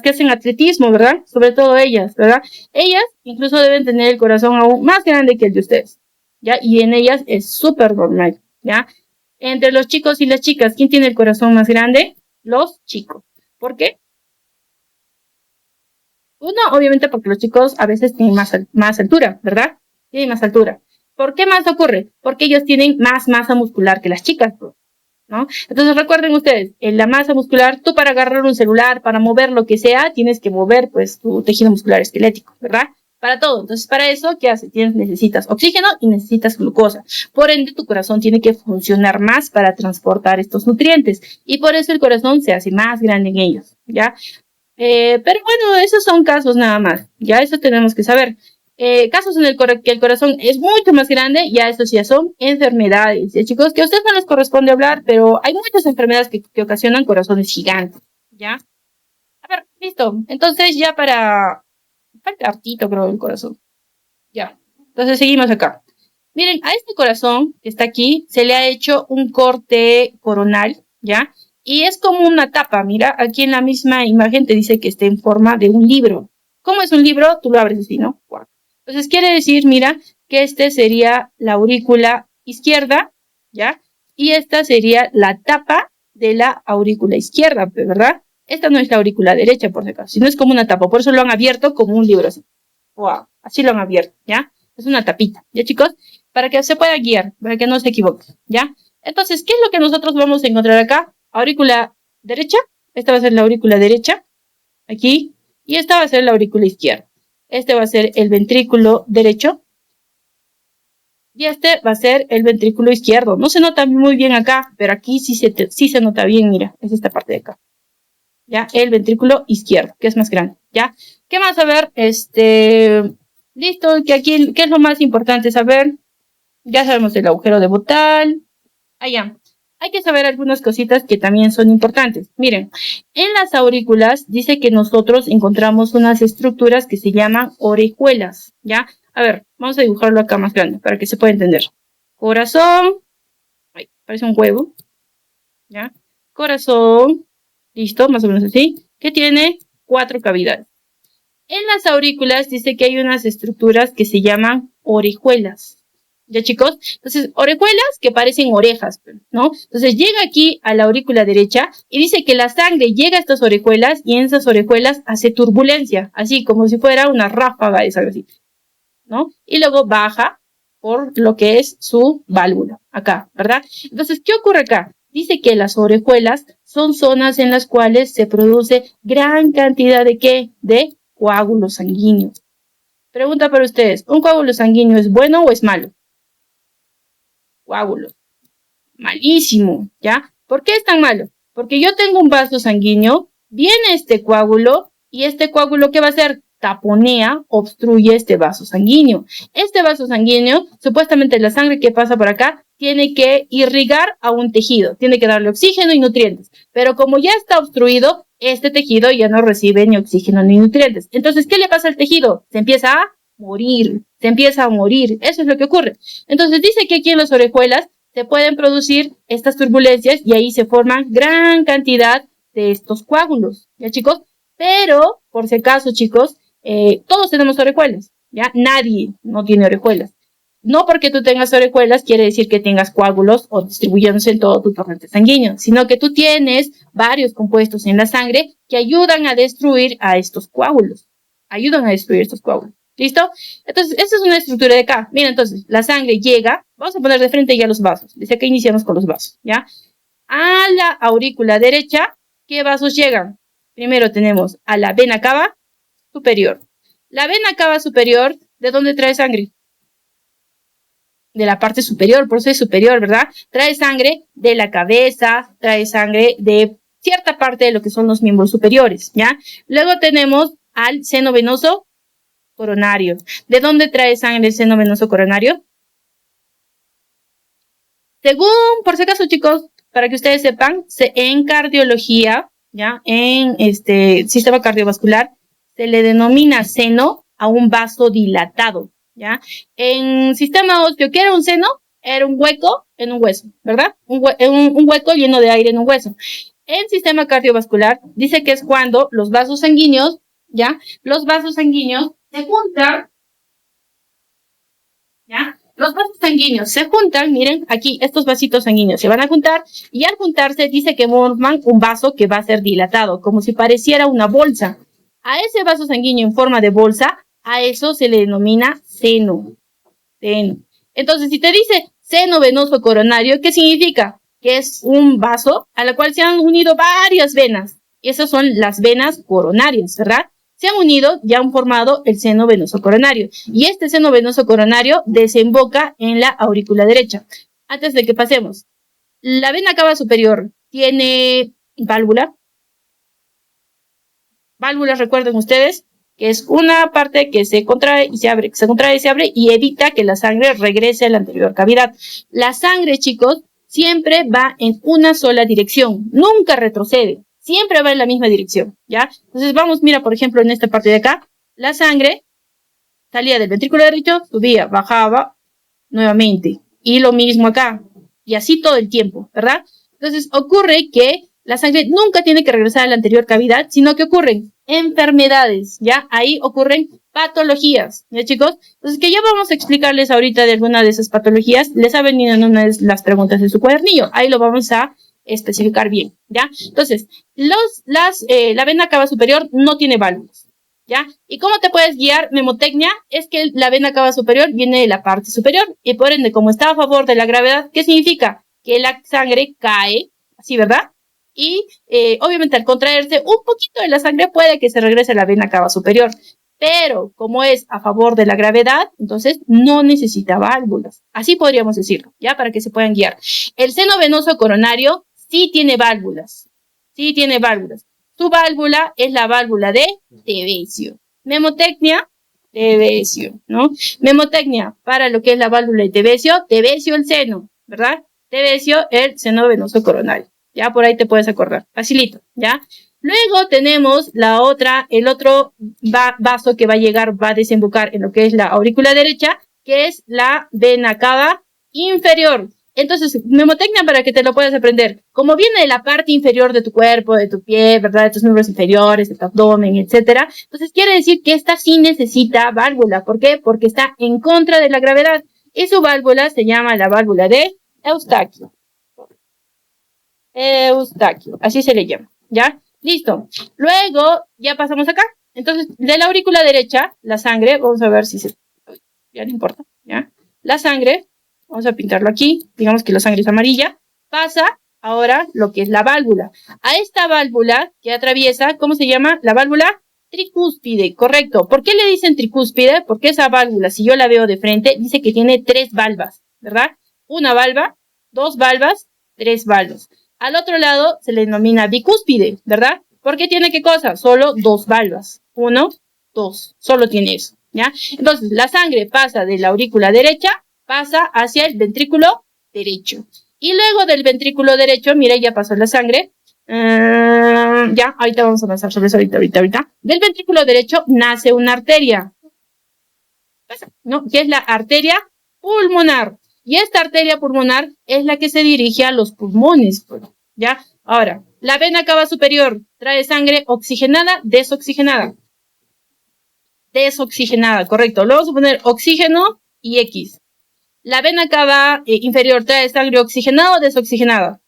que hacen atletismo, ¿verdad? Sobre todo ellas, ¿verdad? Ellas incluso deben tener el corazón aún más grande que el de ustedes, ¿ya? Y en ellas es súper normal, ¿ya? Entre los chicos y las chicas, ¿quién tiene el corazón más grande? Los chicos. ¿Por qué? Uno, obviamente porque los chicos a veces tienen más altura, ¿verdad? Tienen más altura. ¿Por qué más ocurre? Porque ellos tienen más masa muscular que las chicas, ¿no? Entonces recuerden ustedes, en la masa muscular, tú para agarrar un celular, para mover lo que sea, tienes que mover pues tu tejido muscular esquelético, ¿verdad? Para todo. Entonces, para eso, ¿qué hace? Necesitas oxígeno y necesitas glucosa. Por ende, tu corazón tiene que funcionar más para transportar estos nutrientes. Y por eso el corazón se hace más grande en ellos, ¿ya? Pero bueno, esos son casos nada más. Ya eso tenemos que saber. Casos en el que el corazón es mucho más grande, ya eso ya son enfermedades. Chicos, que a ustedes no les corresponde hablar, pero hay muchas enfermedades que ocasionan corazones gigantes. ¿Ya? A ver, listo. Entonces ya falta hartito, creo, el corazón. Ya. Entonces seguimos acá. Miren, a este corazón que está aquí se le ha hecho un corte coronal, ¿ya? Y es como una tapa, mira, aquí en la misma imagen te dice que está en forma de un libro. ¿Cómo es un libro? Tú lo abres así, ¿no? Wow. Entonces quiere decir, mira, que este sería la aurícula izquierda, ¿ya? Y esta sería la tapa de la aurícula izquierda, ¿verdad? Esta no es la aurícula derecha, por si acaso, sino es como una tapa. Por eso lo han abierto como un libro así. Wow, así lo han abierto, ¿ya? Es una tapita, ¿ya, chicos? Para que se pueda guiar, para que no se equivoque, ¿ya? Entonces, ¿qué es lo que nosotros vamos a encontrar acá? Aurícula derecha, esta va a ser la aurícula derecha, aquí, y esta va a ser la aurícula izquierda. Este va a ser el ventrículo derecho, y este va a ser el ventrículo izquierdo. No se nota muy bien acá, pero aquí sí se nota bien, mira, es esta parte de acá. ¿Ya? El ventrículo izquierdo, que es más grande, ¿ya? ¿Qué más saber? Listo, que aquí, ¿qué es lo más importante saber? Ya sabemos el agujero de Bottal. Allá. hay que saber algunas cositas que también son importantes. Miren, en las aurículas dice que nosotros encontramos unas estructuras que se llaman orejuelas, ¿ya? A ver, vamos a dibujarlo acá más grande para que se pueda entender. Corazón, ay, parece un huevo, ¿ya? Corazón, listo, más o menos así, que tiene 4 cavidades. En las aurículas dice que hay unas estructuras que se llaman orejuelas. ¿Ya, chicos? Entonces, orejuelas que parecen orejas, ¿no? Entonces, llega aquí a la aurícula derecha y dice que la sangre llega a estas orejuelas y en esas orejuelas hace turbulencia, así como si fuera una ráfaga de sangre, ¿no? Y luego baja por lo que es su válvula, acá, ¿verdad? Entonces, ¿qué ocurre acá? Dice que las orejuelas son zonas en las cuales se produce gran cantidad de ¿qué? De coágulos sanguíneos. Pregunta para ustedes, ¿un coágulo sanguíneo es bueno o es malo? Coágulo. Malísimo, ¿ya? ¿Por qué es tan malo? Porque yo tengo un vaso sanguíneo, viene este coágulo y este coágulo, ¿qué va a hacer? Taponea, obstruye este vaso sanguíneo. Este vaso sanguíneo, supuestamente la sangre que pasa por acá, tiene que irrigar a un tejido, tiene que darle oxígeno y nutrientes. Pero como ya está obstruido, este tejido ya no recibe ni oxígeno ni nutrientes. Entonces, ¿qué le pasa al tejido? Se empieza a morir, se empieza a morir. Eso es lo que ocurre. Entonces, dice que aquí en las orejuelas se pueden producir estas turbulencias y ahí se forman gran cantidad de estos coágulos, ¿ya, chicos? Pero, por si acaso, chicos, todos tenemos orejuelas, ¿ya? Nadie no tiene orejuelas. No porque tú tengas orejuelas quiere decir que tengas coágulos o distribuyéndose en todo tu torrente sanguíneo, sino que tú tienes varios compuestos en la sangre que ayudan a destruir a estos coágulos. Ayudan a destruir estos coágulos. ¿Listo? Entonces, esta es una estructura de acá. Mira, entonces, la sangre llega, vamos a poner de frente ya los vasos. Desde acá iniciamos con los vasos, ¿ya? A la aurícula derecha, ¿qué vasos llegan? Primero tenemos a la vena cava superior. La vena cava superior, ¿de dónde trae sangre? De la parte superior, por eso es superior, ¿verdad? Trae sangre de la cabeza, trae sangre de cierta parte de lo que son los miembros superiores, ¿ya? Luego tenemos al seno venoso coronario. ¿De dónde trae sangre el seno venoso coronario? Según, por si acaso, chicos, para que ustedes sepan, en cardiología, ¿ya? En sistema cardiovascular, se le denomina seno a un vaso dilatado, ¿ya? En sistema óseo, ¿qué era un seno? Era un hueco en un hueso, ¿verdad? Un hueco lleno de aire en un hueso. En sistema cardiovascular, dice que es cuando los vasos sanguíneos, ¿ya? Los vasos sanguíneos se juntan, ¿ya? Los vasos sanguíneos se juntan, miren, aquí estos vasitos sanguíneos se van a juntar y al juntarse dice que forman un vaso que va a ser dilatado, como si pareciera una bolsa. A ese vaso sanguíneo en forma de bolsa, a eso se le denomina seno. Seno. Entonces, si te dice seno venoso coronario, ¿qué significa? Que es un vaso a la cual se han unido varias venas. Y esas son las venas coronarias, ¿verdad? Se han unido y han formado el seno venoso coronario. Y este seno venoso coronario desemboca en la aurícula derecha. Antes de que pasemos, la vena cava superior tiene válvula. Válvulas, recuerden ustedes, que es una parte que se contrae y se abre, que se contrae y se abre y evita que la sangre regrese a la anterior cavidad. La sangre, chicos, siempre va en una sola dirección, nunca retrocede. Siempre va en la misma dirección, ¿ya? Entonces vamos, mira, por ejemplo, en esta parte de acá, la sangre salía del ventrículo derecho, subía, bajaba nuevamente. Y lo mismo acá. Y así todo el tiempo, ¿verdad? Entonces ocurre que la sangre nunca tiene que regresar a la anterior cavidad, sino que ocurren enfermedades, ¿ya? Ahí ocurren patologías, ¿ya, chicos? Entonces, que ya vamos a explicarles ahorita de alguna de esas patologías. Les ha venido en una de las preguntas de su cuadernillo. Ahí lo vamos a especificar bien, ¿ya? Entonces, la vena cava superior no tiene válvulas, ¿ya? ¿Y cómo te puedes guiar? Mnemotecnia es que la vena cava superior viene de la parte superior y por ende, como está a favor de la gravedad, ¿qué significa? Que la sangre cae, así, ¿verdad? Y obviamente al contraerse un poquito de la sangre puede que se regrese a la vena cava superior, pero como es a favor de la gravedad, entonces no necesita válvulas. Así podríamos decirlo, ¿ya? Para que se puedan guiar. El seno venoso coronario sí tiene válvulas, sí tiene válvulas. Su válvula es la válvula de Tevesio. Mnemotecnia, Tevesio, ¿no? Mnemotecnia para lo que es la válvula de Tevesio, Tevesio el seno, ¿verdad? Tebecio, el seno venoso coronario. Ya por ahí te puedes acordar. Facilito, ¿ya? Luego tenemos el otro vaso que va a desembocar en lo que es la aurícula derecha, que es la vena cava inferior. Entonces, mnemotecnia para que te lo puedas aprender. Como viene de la parte inferior de tu cuerpo, de tu pie, ¿verdad? De tus miembros inferiores, de tu abdomen, etcétera. Entonces, quiere decir que esta sí necesita válvula. ¿Por qué? Porque está en contra de la gravedad. Y su válvula se llama la válvula de Eustaquio. Eustaquio, así se le llama, ¿ya? Listo. Luego, ya pasamos acá. Entonces, de la aurícula derecha, la sangre, vamos a ver si se... Ya no importa, ¿ya? La sangre, vamos a pintarlo aquí, digamos que la sangre es amarilla, pasa ahora lo que es la válvula. A esta válvula que atraviesa, ¿cómo se llama? La válvula tricúspide, correcto. ¿Por qué le dicen tricúspide? Porque esa válvula, si yo la veo de frente, dice que tiene 3 valvas, ¿verdad? Una valva, 2 valvas, 3 valvas. Al otro lado se le denomina bicúspide, ¿verdad? ¿Por qué tiene qué cosa? Solo 2 valvas. 1, 2, solo tiene eso, ¿ya? Entonces, la sangre pasa de la aurícula derecha, pasa hacia el ventrículo derecho. Y luego del ventrículo derecho, mira, ya pasó la sangre. Ya, ahorita vamos a pasar sobre eso, ahorita. Del ventrículo derecho nace una arteria, ¿no? Que es la arteria pulmonar. Y esta arteria pulmonar es la que se dirige a los pulmones, ¿ya? Ahora, la vena cava superior trae sangre oxigenada, desoxigenada. Desoxigenada, correcto. Luego vamos a poner oxígeno y X. La vena cava inferior trae sangre oxigenada o desoxigenada.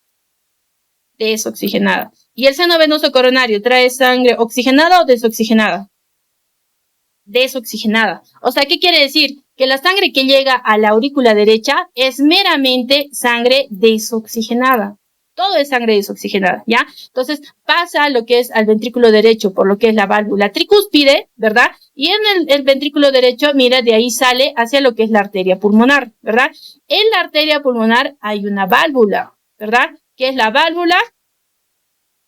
Desoxigenada. Y el seno venoso coronario trae sangre oxigenada o desoxigenada. Desoxigenada. O sea, ¿qué quiere decir? Que la sangre que llega a la aurícula derecha es meramente sangre desoxigenada. Todo es sangre desoxigenada, ¿ya? Entonces pasa lo que es al ventrículo derecho por lo que es la válvula tricúspide, ¿verdad? Y en el ventrículo derecho, mira, de ahí sale hacia lo que es la arteria pulmonar, ¿verdad? En la arteria pulmonar hay una válvula, ¿verdad? Que es la válvula,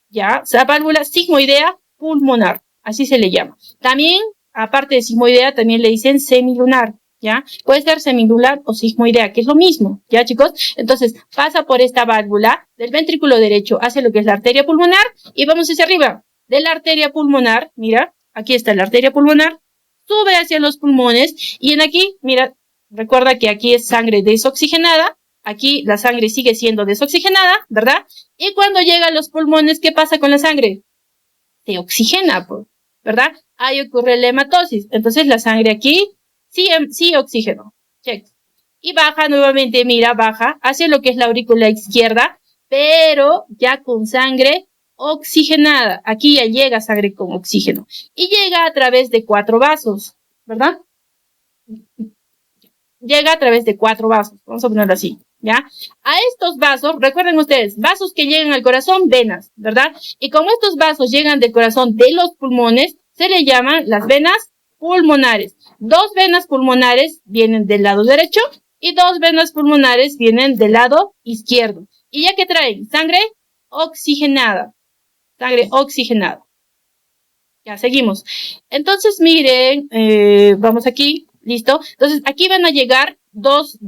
¿ya? O sea, válvula sigmoidea pulmonar, así se le llama. También, aparte de sigmoidea, también le dicen semilunar, ¿ya? Puede ser semilunar o sigmoidea, que es lo mismo, ¿ya, chicos? Entonces, pasa por esta válvula del ventrículo derecho hacia lo que es la arteria pulmonar y vamos hacia arriba. De la arteria pulmonar, mira, aquí está la arteria pulmonar, sube hacia los pulmones y en aquí, mira, recuerda que aquí es sangre desoxigenada, aquí la sangre sigue siendo desoxigenada, ¿verdad? Y cuando llega a los pulmones, ¿qué pasa con la sangre? Se oxigena, ¿verdad? Ahí ocurre la hematosis. Entonces la sangre aquí sí oxígeno. Check. Y baja nuevamente, mira, baja hacia lo que es la aurícula izquierda, pero ya con sangre oxigenada. Aquí ya llega sangre con oxígeno. Y llega a través de 4 vasos, ¿verdad? Llega a través de 4 vasos. Vamos a ponerlo así, ¿ya? A estos vasos, recuerden ustedes, vasos que llegan al corazón, venas, ¿verdad? Y como estos vasos llegan del corazón de los pulmones, se le llaman las venas pulmonares. 2 venas pulmonares vienen del lado derecho y 2 venas pulmonares vienen del lado izquierdo. ¿Y ya que traen? Sangre oxigenada. Sangre oxigenada. Ya, seguimos. Entonces, miren, vamos aquí, ¿listo? Entonces, aquí van a llegar dos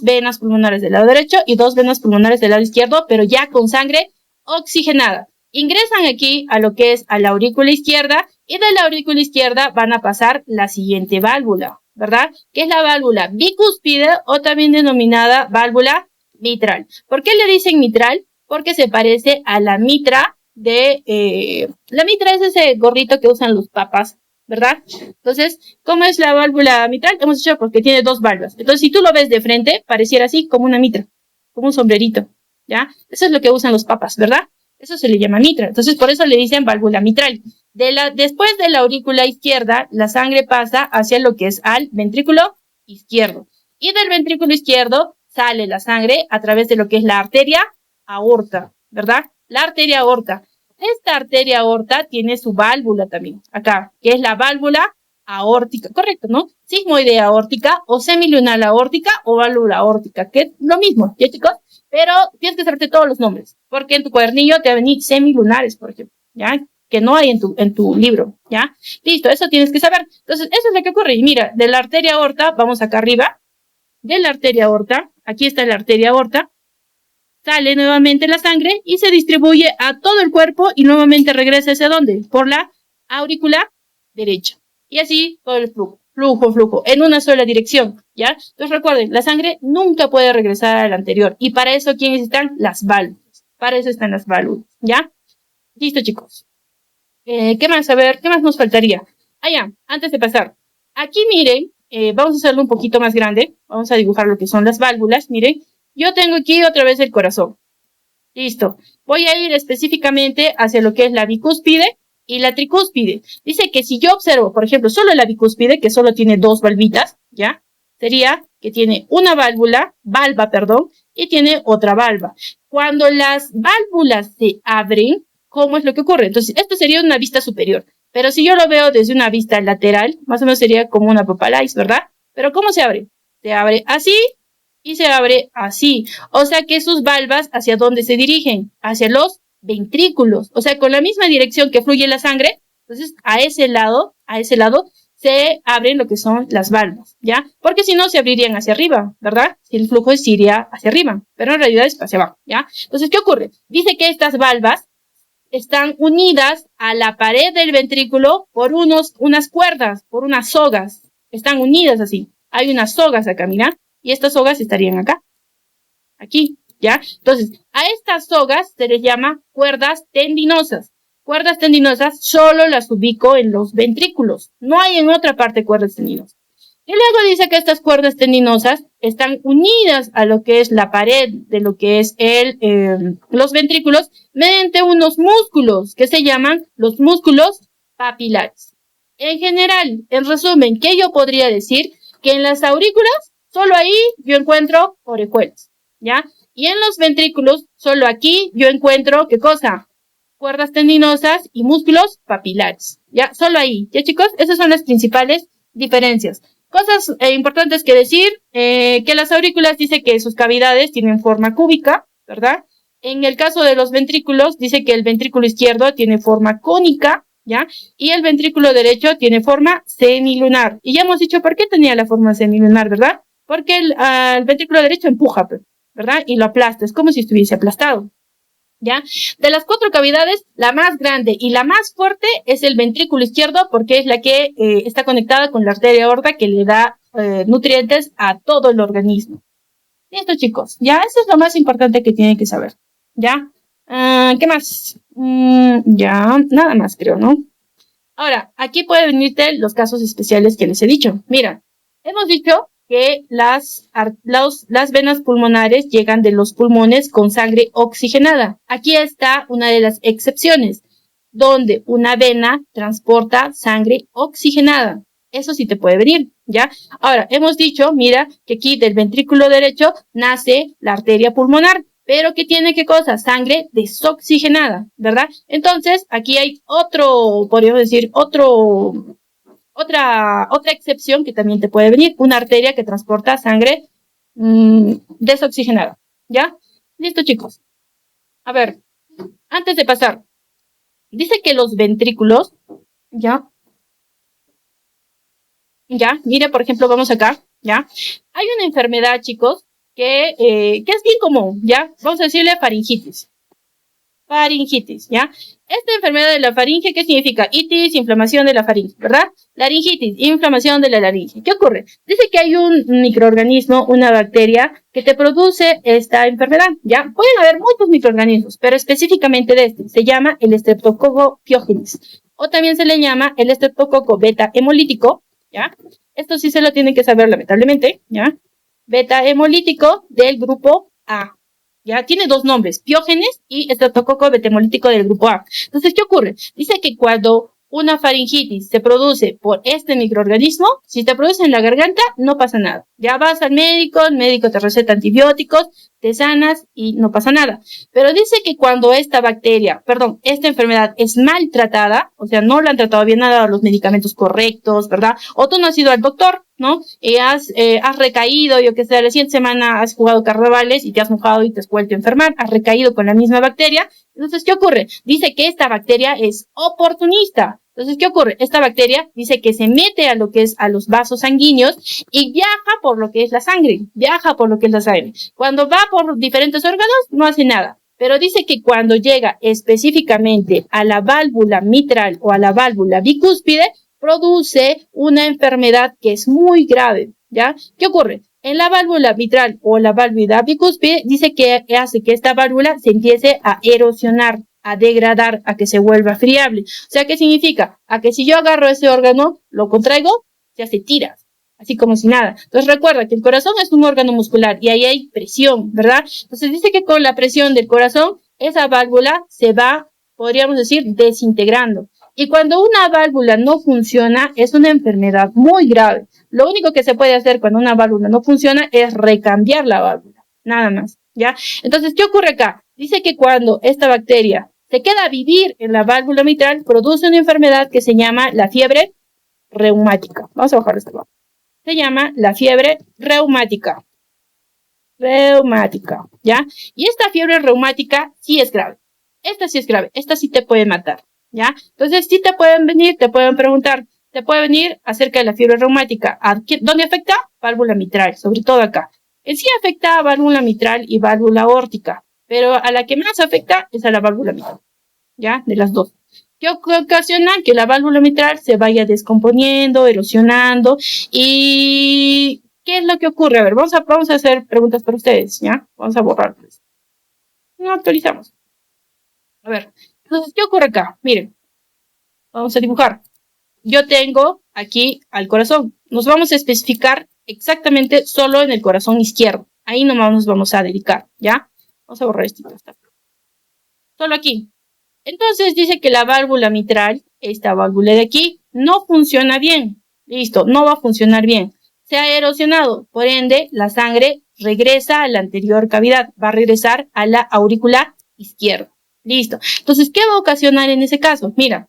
venas pulmonares del lado derecho y 2 venas pulmonares del lado izquierdo, pero ya con sangre oxigenada. Ingresan aquí a lo que es a la aurícula izquierda y de la aurícula izquierda van a pasar la siguiente válvula, ¿verdad? Que es la válvula bicúspide o también denominada válvula mitral. ¿Por qué le dicen mitral? Porque se parece a la mitra la mitra es ese gorrito que usan los papas, ¿verdad? Entonces, ¿cómo es la válvula mitral? Hemos dicho porque tiene 2 válvulas. Entonces, si tú lo ves de frente, pareciera así como una mitra, como un sombrerito, ¿ya? Eso es lo que usan los papas, ¿verdad? Eso se le llama mitra. Entonces, por eso le dicen válvula mitral. Después de la aurícula izquierda, la sangre pasa hacia lo que es al ventrículo izquierdo. Y del ventrículo izquierdo sale la sangre a través de lo que es la arteria aorta, ¿verdad? La arteria aorta. Esta arteria aorta tiene su válvula también, acá, que es la válvula aórtica, correcto, ¿no? Sigmoidea aórtica o semilunar aórtica o válvula aórtica, que es lo mismo, ¿ya, chicos? Pero tienes que saberte todos los nombres, porque en tu cuadernillo te van a venir semilunares, por ejemplo, ¿ya? Que no hay en tu libro, ¿ya? Listo, eso tienes que saber. Entonces, eso es lo que ocurre. Y mira, de la arteria aorta, vamos acá arriba, de la arteria aorta, aquí está la arteria aorta, sale nuevamente la sangre y se distribuye a todo el cuerpo y nuevamente regresa hacia dónde? Por la aurícula derecha. Y así todo el flujo, en una sola dirección, ¿ya? Entonces recuerden, la sangre nunca puede regresar al anterior. Y para eso, ¿quiénes están? Las válvulas. Para eso están las válvulas, ¿ya? Listo, chicos. ¿Qué más? A ver, ¿qué más nos faltaría? Ya, antes de pasar. Aquí miren, vamos a hacerlo un poquito más grande. Vamos a dibujar lo que son las válvulas. Miren, yo tengo aquí otra vez el corazón. Listo. Voy a ir específicamente hacia lo que es la bicúspide y la tricúspide. Dice que si yo observo, por ejemplo, solo la bicúspide, que solo tiene dos valvitas, ¿ya? Sería que tiene una valva, y tiene otra valva. Cuando las válvulas se abren, ¿cómo es lo que ocurre? Entonces, esto sería una vista superior. Pero si yo lo veo desde una vista lateral, más o menos sería como una papa Lice, ¿verdad? Pero ¿cómo se abre? Se abre así y se abre así. O sea que sus valvas, ¿hacia dónde se dirigen? Hacia los ventrículos. O sea, con la misma dirección que fluye la sangre, entonces a ese lado se abren lo que son las valvas, ¿ya? Porque si no, se abrirían hacia arriba, ¿verdad? Si el flujo se iría hacia arriba, pero en realidad es hacia abajo, ¿ya? Entonces, ¿qué ocurre? Dice que estas valvas están unidas a la pared del ventrículo por unas cuerdas, por unas sogas. Están unidas así. Hay unas sogas acá, mira. Y estas sogas estarían acá. Aquí, ¿ya? Entonces, a estas sogas se les llama cuerdas tendinosas. Cuerdas tendinosas solo las ubico en los ventrículos. No hay en otra parte cuerdas tendinosas. Y luego dice que estas cuerdas tendinosas están unidas a lo que es la pared de lo que es los ventrículos mediante unos músculos que se llaman los músculos papilares. En general, en resumen, ¿qué yo podría decir? Que en las aurículas, solo ahí yo encuentro orejuelas, ¿ya? Y en los ventrículos, solo aquí yo encuentro, ¿qué cosa? Cuerdas tendinosas y músculos papilares, ¿ya? Solo ahí, ¿ya, chicos? Esas son las principales diferencias. Cosas importantes que decir, que las aurículas dice que sus cavidades tienen forma cúbica, ¿verdad? En el caso de los ventrículos, dice que el ventrículo izquierdo tiene forma cónica, ¿ya? Y el ventrículo derecho tiene forma semilunar. Y ya hemos dicho por qué tenía la forma semilunar, ¿verdad? Porque el ventrículo derecho empuja, ¿verdad? Y lo aplasta, es como si estuviese aplastado. ¿Ya? De las 4 cavidades, la más grande y la más fuerte es el ventrículo izquierdo porque es la que está conectada con la arteria aorta que le da nutrientes a todo el organismo. Listo, chicos. Ya, eso es lo más importante que tienen que saber. ¿Ya? ¿Qué más? Ya, nada más creo, ¿no? Ahora, aquí pueden venirte los casos especiales que les he dicho. Mira, hemos dicho que las venas pulmonares llegan de los pulmones con sangre oxigenada. Aquí está una de las excepciones, donde una vena transporta sangre oxigenada. Eso sí te puede venir, ¿ya? Ahora, hemos dicho, mira, que aquí del ventrículo derecho nace la arteria pulmonar, pero que tiene, ¿qué cosa? Sangre desoxigenada, ¿verdad? Entonces, aquí hay podríamos decir, otra excepción que también te puede venir, una arteria que transporta sangre desoxigenada, ¿ya? Listo, chicos. A ver, antes de pasar, dice que los ventrículos, ¿ya? Mire, por ejemplo, vamos acá, ¿ya? Hay una enfermedad, chicos, que es bien común, ¿ya? Vamos a decirle faringitis. Faringitis, ¿ya? Esta enfermedad de la faringe, ¿qué significa? Itis, inflamación de la faringe, ¿verdad? Laringitis, inflamación de la laringe. ¿Qué ocurre? Dice que hay un microorganismo, una bacteria, que te produce esta enfermedad, ¿ya? Pueden haber muchos microorganismos, pero específicamente de este. Se llama el Streptococcus pyogenes. O también se le llama el Streptococcus beta hemolítico, ¿ya? Esto sí se lo tienen que saber, lamentablemente, ¿ya? Beta hemolítico del grupo A. Ya tiene 2 nombres, Piógenes y Streptococcus beta hemolítico del grupo A. Entonces, ¿qué ocurre? Dice que cuando una faringitis se produce por este microorganismo, si te produce en la garganta, no pasa nada. Ya vas al médico, el médico te receta antibióticos, te sanas y no pasa nada. Pero dice que cuando esta enfermedad es maltratada, o sea, no la han tratado bien, no han dado los medicamentos correctos, ¿verdad? O tú no has ido al doctor, ¿no? Y has recaído, yo que sé, la siguiente semana has jugado carnavales y te has mojado y te has vuelto a enfermar, has recaído con la misma bacteria, Entonces, ¿qué ocurre? Dice que esta bacteria es oportunista. Entonces, ¿qué ocurre? Esta bacteria dice que se mete a lo que es a los vasos sanguíneos y viaja por lo que es la sangre. Viaja por lo que es la sangre. Cuando va por diferentes órganos, no hace nada. Pero dice que cuando llega específicamente a la válvula mitral o a la válvula bicúspide, produce una enfermedad que es muy grave, ¿ya? ¿Qué ocurre? En la válvula mitral o la válvula bicúspide dice que hace que esta válvula se empiece a erosionar, a degradar, a que se vuelva friable. O sea, ¿qué significa? A que si yo agarro ese órgano, lo contraigo, se hace tiras, así como si nada. Entonces recuerda que el corazón es un órgano muscular y ahí hay presión, ¿verdad? Entonces dice que con la presión del corazón, esa válvula se va, podríamos decir, desintegrando. Y cuando una válvula no funciona, es una enfermedad muy grave. Lo único que se puede hacer cuando una válvula no funciona es recambiar la válvula, nada más, ¿ya? Entonces, ¿qué ocurre acá? Dice que cuando esta bacteria se queda a vivir en la válvula mitral, produce una enfermedad que se llama la fiebre reumática. Vamos a bajar esto. Se llama la fiebre reumática. Reumática, ¿ya? Y esta fiebre reumática sí es grave. Esta sí es grave. Esta sí te puede matar, ¿ya? Entonces, sí te pueden venir, te pueden preguntar, te puede venir acerca de la fiebre reumática. ¿Dónde afecta? Válvula mitral, sobre todo acá. En sí afecta a válvula mitral y válvula aórtica, pero a la que más afecta es a la válvula mitral, ¿ya? De las dos. Que ocasiona que la válvula mitral se vaya descomponiendo, erosionando. ¿Y qué es lo que ocurre? A ver, vamos a hacer preguntas para ustedes, ¿ya? Vamos a borrarles. No actualizamos. A ver, entonces, ¿qué ocurre acá? Miren, vamos a dibujar. Yo tengo aquí al corazón. Nos vamos a especificar exactamente solo en el corazón izquierdo. Ahí nomás nos vamos a dedicar, ¿ya? Vamos a borrar esto. Solo aquí. Entonces dice que la válvula mitral, esta válvula de aquí, no funciona bien. Listo, no va a funcionar bien. Se ha erosionado, por ende, la sangre regresa a la anterior cavidad, va a regresar a la aurícula izquierda. Listo. Entonces, ¿qué va a ocasionar en ese caso? Mira,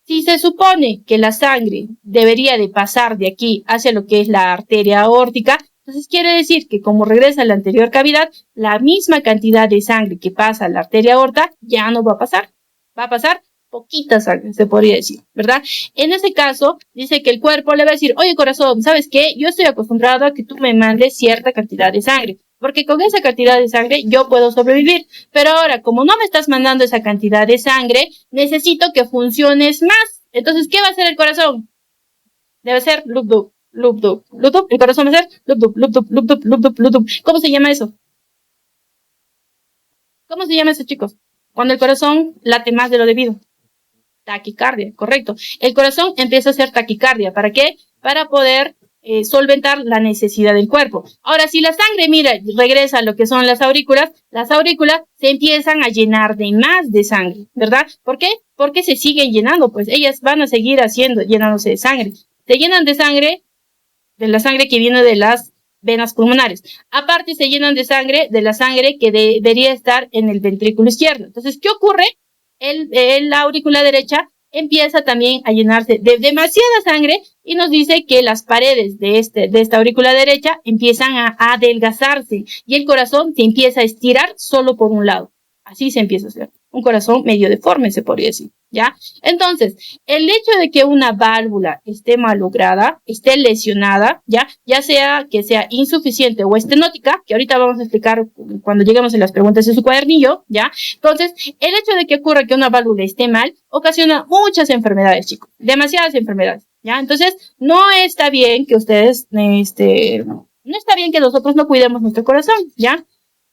si se supone que la sangre debería de pasar de aquí hacia lo que es la arteria aórtica, entonces quiere decir que como regresa a la anterior cavidad, la misma cantidad de sangre que pasa a la arteria aorta ya no va a pasar. Va a pasar poquita sangre, se podría decir, ¿verdad? En ese caso, dice que el cuerpo le va a decir, oye corazón, ¿sabes qué? Yo estoy acostumbrado a que tú me mandes cierta cantidad de sangre, porque con esa cantidad de sangre yo puedo sobrevivir. Pero ahora, como no me estás mandando esa cantidad de sangre, necesito que funciones más. Entonces, ¿qué va a hacer el corazón? Debe ser lup-dup, lup-dup, lup-dup. El corazón va a ser lup-dup, lup-dup, lup-dup, lup-dup, lup-dup. ¿Cómo se llama eso? ¿Cómo se llama eso, chicos? Cuando el corazón late más de lo debido. Taquicardia, correcto. El corazón empieza a hacer taquicardia. ¿Para qué? Para poder solventar la necesidad del cuerpo. Ahora, si la sangre, mira, regresa a lo que son las aurículas se empiezan a llenar de más de sangre, ¿verdad? ¿Por qué? Porque se siguen llenando, pues ellas van a seguir llenándose de sangre. Se llenan de sangre, de la sangre que viene de las venas pulmonares. Aparte, se llenan de sangre, de la sangre que debería estar en el ventrículo izquierdo. Entonces, ¿qué ocurre? La aurícula derecha empieza también a llenarse de demasiada sangre y nos dice que las paredes de esta aurícula derecha empiezan a adelgazarse y el corazón se empieza a estirar solo por un lado. Así se empieza a hacer. Un corazón medio deforme, se podría decir, ¿ya? Entonces, el hecho de que una válvula esté malograda, esté lesionada, ya sea que sea insuficiente o estenótica, que ahorita vamos a explicar cuando lleguemos a las preguntas de su cuadernillo, ¿ya? Entonces, el hecho de que ocurra que una válvula esté mal, ocasiona muchas enfermedades, chicos, demasiadas enfermedades, ¿ya? Entonces, no está bien que ustedes, no está bien que nosotros no cuidemos nuestro corazón, ¿ya?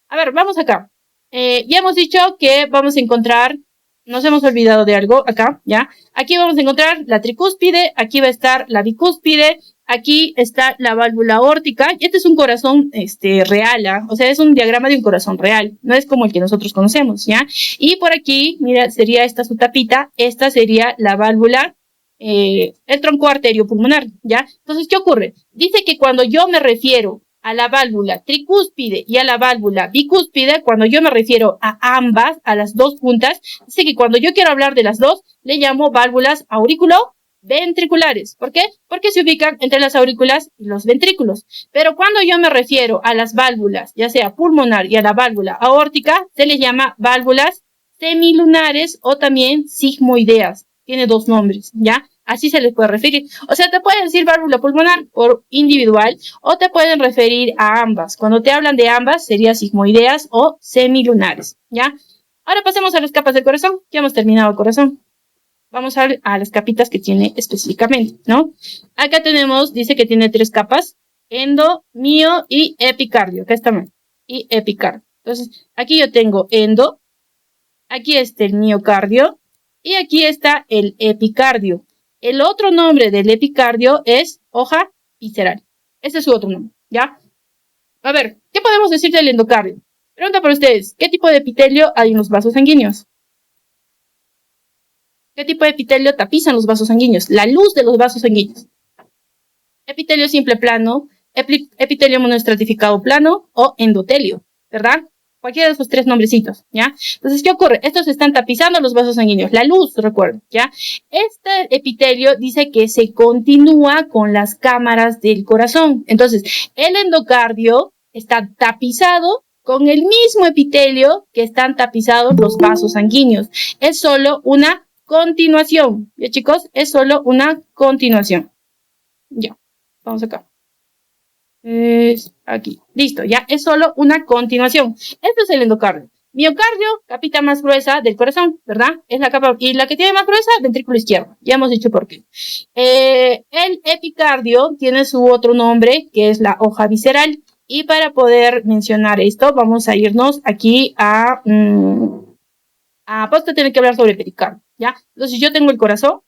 A ver, vamos acá. Ya hemos dicho que vamos a encontrar, nos hemos olvidado de algo acá, ¿ya? Aquí vamos a encontrar la tricúspide, aquí va a estar la bicúspide, aquí está la válvula aórtica. Este es un corazón real, ¿ah? O sea, es un diagrama de un corazón real, no es como el que nosotros conocemos, ¿ya? Y por aquí, mira, sería esta su tapita, esta sería la válvula, el tronco arterio pulmonar, ¿ya? Entonces, ¿qué ocurre? Dice que cuando yo me refiero a la válvula tricúspide y a la válvula bicúspide, cuando yo me refiero a ambas, a las dos puntas, dice que cuando yo quiero hablar de las dos, le llamo válvulas auriculoventriculares. ¿Por qué? Porque se ubican entre las aurículas y los ventrículos. Pero cuando yo me refiero a las válvulas, ya sea pulmonar y a la válvula aórtica, se les llama válvulas semilunares o también sigmoideas. Tiene dos nombres, ¿ya? Así se les puede referir. O sea, te pueden decir válvula pulmonar por individual o te pueden referir a ambas. Cuando te hablan de ambas, serían sigmoideas o semilunares, ¿ya? Ahora pasemos a las capas del corazón. Ya hemos terminado el corazón. Vamos a ver a las capitas que tiene específicamente, ¿no? Acá tenemos, dice que tiene 3 capas. Endo, mio y epicardio. Acá está mal. Y epicardio. Entonces, aquí yo tengo endo. Aquí está el miocardio. Y aquí está el epicardio. El otro nombre del epicardio es hoja visceral. Ese es su otro nombre, ¿ya? A ver, ¿qué podemos decir del endocardio? Pregunta para ustedes, ¿qué tipo de epitelio hay en los vasos sanguíneos? ¿Qué tipo de epitelio tapizan los vasos sanguíneos? La luz de los vasos sanguíneos. Epitelio simple plano, epitelio monoestratificado plano o endotelio, ¿verdad? Cualquiera de esos 3 nombrecitos, ¿ya? Entonces, ¿qué ocurre? Estos están tapizando los vasos sanguíneos. La luz, recuerden, ¿ya? Este epitelio dice que se continúa con las cámaras del corazón. Entonces, el endocardio está tapizado con el mismo epitelio que están tapizados los vasos sanguíneos. Es solo una continuación, ¿ya, chicos? Es solo una continuación. Ya, vamos acá. Aquí, listo, ya es solo una continuación. Esto es el endocardio. Miocardio, capita más gruesa del corazón, ¿verdad? Es la capa, y la que tiene más gruesa, ventrículo izquierdo. Ya hemos dicho por qué. El epicardio tiene su otro nombre, que es la hoja visceral. Y para poder mencionar esto, vamos a irnos aquí a pues te tiene que hablar sobre el pericardio, ¿ya? Entonces yo tengo el corazón,